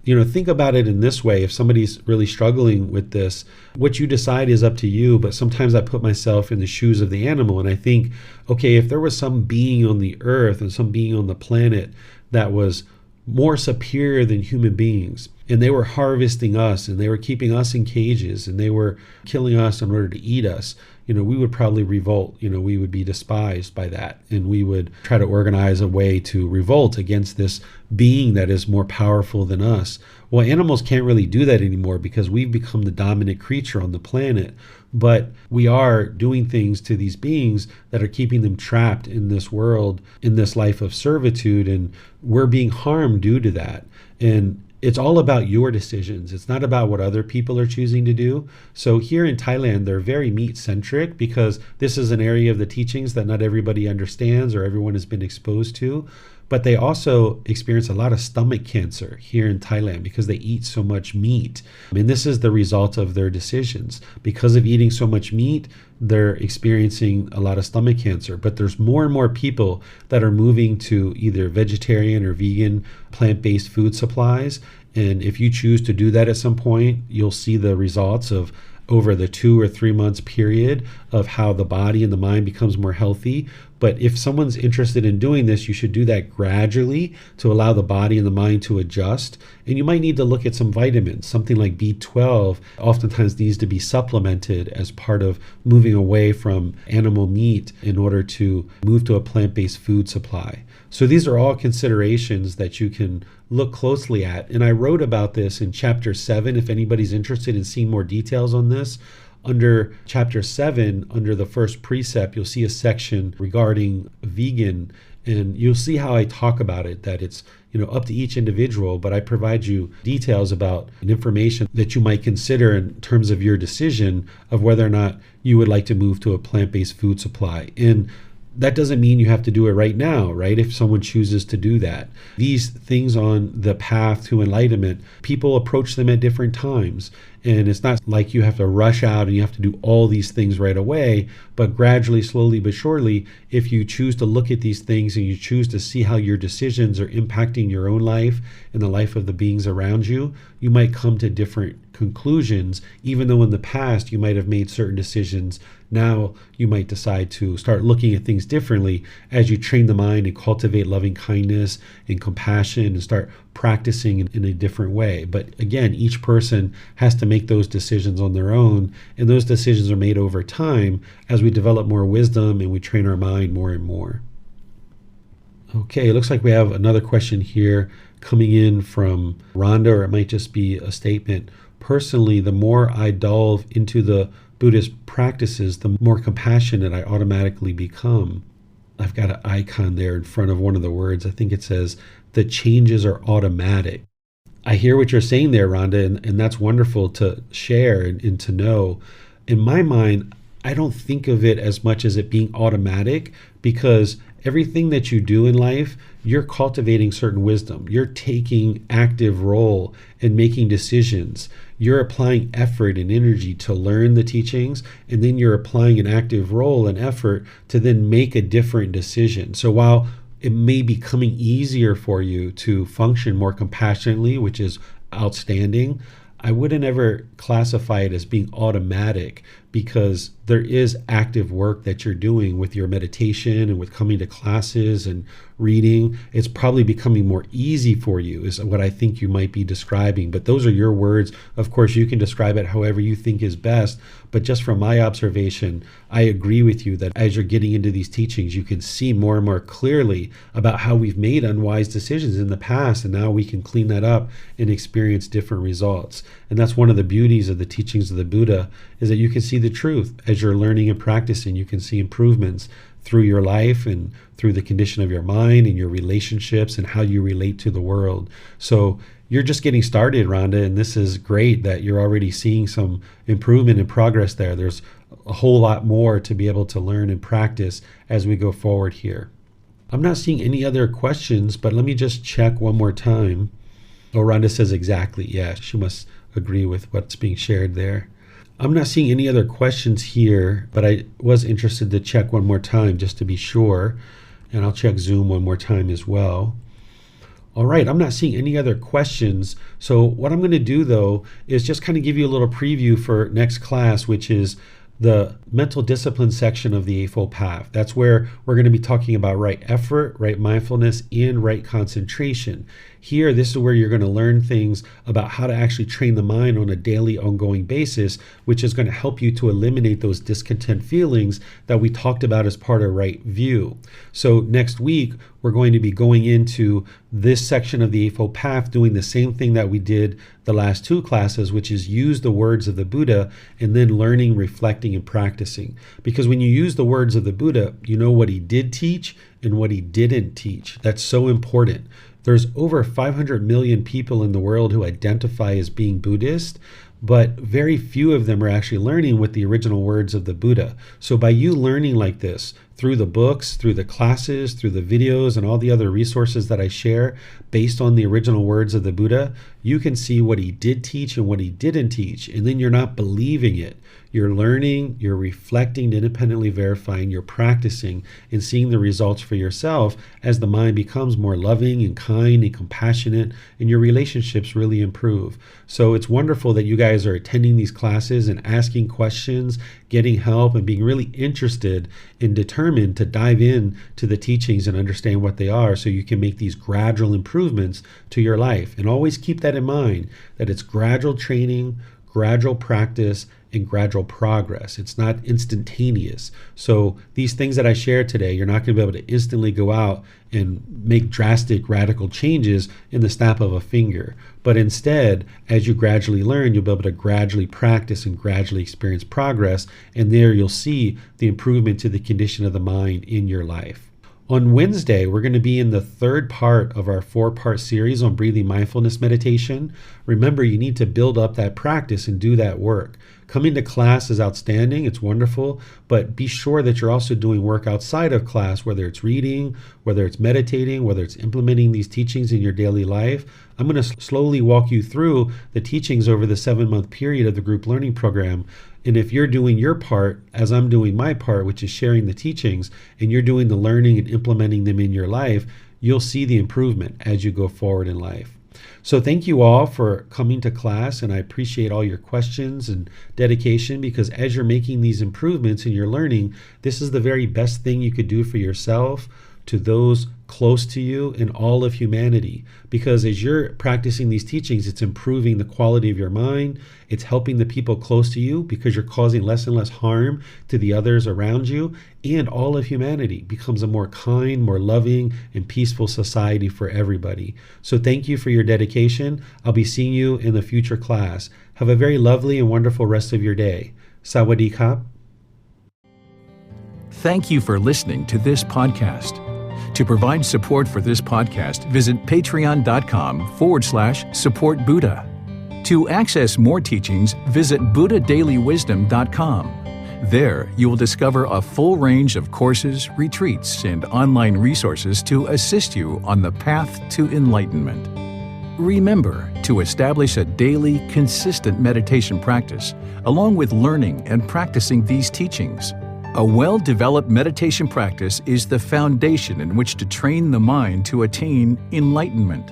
think about it in this way. If somebody's really struggling with this, what you decide is up to you. But sometimes I put myself in the shoes of the animal and I think, okay, if there was some being on the earth and some being on the planet that was more superior than human beings, and they were harvesting us and they were keeping us in cages and they were killing us in order to eat us, we would probably revolt. We would be despised by that, and we would try to organize a way to revolt against this being that is more powerful than us. Well, animals can't really do that anymore because we've become the dominant creature on the planet, but we are doing things to these beings that are keeping them trapped in this world, in this life of servitude, and we're being harmed due to that. And it's all about your decisions. It's not about what other people are choosing to do. So here in Thailand, they're very meat-centric because this is an area of the teachings that not everybody understands or everyone has been exposed to. But they also experience a lot of stomach cancer here in Thailand because they eat so much meat. And this is the result of their decisions. Because of eating so much meat, they're experiencing a lot of stomach cancer. But there's more and more people that are moving to either vegetarian or vegan plant-based food supplies. And if you choose to do that at some point, you'll see the results of over the 2 or 3 months period of how the body and the mind becomes more healthy. But if someone's interested in doing this, you should do that gradually to allow the body and the mind to adjust. And you might need to look at some vitamins. Something like B12 oftentimes needs to be supplemented as part of moving away from animal meat in order to move to a plant-based food supply. So these are all considerations that you can look closely at. And I wrote about this in chapter 7. If anybody's interested in seeing more details on this, under chapter 7, under the first precept, you'll see a section regarding vegan And you'll see how I talk about it, that it's up to each individual, but I provide you details about information that you might consider in terms of your decision of whether or not you would like to move to a plant-based food supply. And that doesn't mean you have to do it right now, right? If someone chooses to do that. These things on the path to enlightenment, people approach them at different times. And it's not like you have to rush out and you have to do all these things right away, but gradually, slowly but surely, if you choose to look at these things and you choose to see how your decisions are impacting your own life and the life of the beings around you, you might come to different conclusions, even though in the past you might have made certain decisions. Now you might decide to start looking at things differently as you train the mind and cultivate loving kindness and compassion and start practicing in a different way. But again, each person has to make those decisions on their own, and those decisions are made over time as we develop more wisdom and we train our mind more and more. Okay, it looks like we have another question here coming in from Rhonda, or it might just be a statement. Personally, the more I delve into the Buddhist practices, the more compassionate I automatically become. I've got an icon there in front of one of the words. I think it says, the changes are automatic. I hear what you're saying there, Rhonda, and that's wonderful to share and to know. In my mind, I don't think of it as much as it being automatic, because everything that you do in life, you're cultivating certain wisdom. You're taking active role in making decisions. You're applying effort and energy to learn the teachings, and then you're applying an active role and effort to then make a different decision. So while it may be becoming easier for you to function more compassionately, which is outstanding, I wouldn't ever classify it as being automatic, because there is active work that you're doing with your meditation and with coming to classes and reading. It's probably becoming more easy for you, is what I think you might be describing. But those are your words. Of course, you can describe it however you think is best. But just from my observation, I agree with you that as you're getting into these teachings, you can see more and more clearly about how we've made unwise decisions in the past, and now we can clean that up and experience different results. And that's one of the beauties of the teachings of the Buddha, is that you can see the truth. As you're learning and practicing, you can see improvements through your life and through the condition of your mind and your relationships and how you relate to the world. So you're just getting started, Rhonda, and this is great that you're already seeing some improvement and progress there. There's a whole lot more to be able to learn and practice as we go forward here. I'm not seeing any other questions, but let me just check one more time. Oh, Rhonda says exactly. Yeah, she must agree with what's being shared there. I'm not seeing any other questions here, but I was interested to check one more time just to be sure. And I'll check Zoom one more time as well. All right, I'm not seeing any other questions. So what I'm going to do, though, is just kind of give you a little preview for next class, which is the mental discipline section of the Eightfold Path. That's where we're going to be talking about right effort, right mindfulness, and right concentration. Here, this is where you're going to learn things about how to actually train the mind on a daily, ongoing basis, which is going to help you to eliminate those discontent feelings that we talked about as part of right view. So next week, we're going to be going into this section of the Eightfold Path, doing the same thing that we did the last two classes, which is use the words of the Buddha and then learning, reflecting, and practicing. Because when you use the words of the Buddha, you know what he did teach and what he didn't teach. That's so important. There's over 500 million people in the world who identify as being Buddhist, but very few of them are actually learning with the original words of the Buddha. So by you learning like this, through the books, through the classes, through the videos, and all the other resources that I share based on the original words of the Buddha, you can see what he did teach and what he didn't teach. And then you're not believing it. You're learning, you're reflecting, independently verifying, you're practicing, and seeing the results for yourself as the mind becomes more loving and kind and compassionate, and your relationships really improve. So it's wonderful that you guys are attending these classes and asking questions, getting help, and being really interested and determined to dive in to the teachings and understand what they are, so you can make these gradual improvements to your life. And always keep that in mind, that it's gradual training, gradual practice, and gradual progress. It's not instantaneous. So these things that I shared today, you're not going to be able to instantly go out and make drastic, radical changes in the snap of a finger. But instead, as you gradually learn, you'll be able to gradually practice and gradually experience progress. And there you'll see the improvement to the condition of the mind in your life. On Wednesday, we're going to be in the third part of our 4-part series on breathing mindfulness meditation. Remember, you need to build up that practice and do that work. Coming to class is outstanding, it's wonderful, but be sure that you're also doing work outside of class, whether it's reading, whether it's meditating, whether it's implementing these teachings in your daily life. I'm going to slowly walk you through the teachings over the 7-month period of the group learning program. And if you're doing your part, as I'm doing my part, which is sharing the teachings, and you're doing the learning and implementing them in your life, you'll see the improvement as you go forward in life. So thank you all for coming to class, and I appreciate all your questions and dedication, because as you're making these improvements in your learning, this is the very best thing you could do for yourself, to those close to you, and all of humanity. Because as you're practicing these teachings, it's improving the quality of your mind. It's helping the people close to you, because you're causing less and less harm to the others around you. And all of humanity becomes a more kind, more loving, and peaceful society for everybody. So thank you for your dedication. I'll be seeing you in the future class. Have a very lovely and wonderful rest of your day. Sawadee Kap. Thank you for listening to this podcast. To provide support for this podcast, visit patreon.com/support Buddha. To access more teachings, visit buddhadailywisdom.com. There, you will discover a full range of courses, retreats, and online resources to assist you on the path to enlightenment. Remember to establish a daily, consistent meditation practice, along with learning and practicing these teachings. A well-developed meditation practice is the foundation in which to train the mind to attain enlightenment.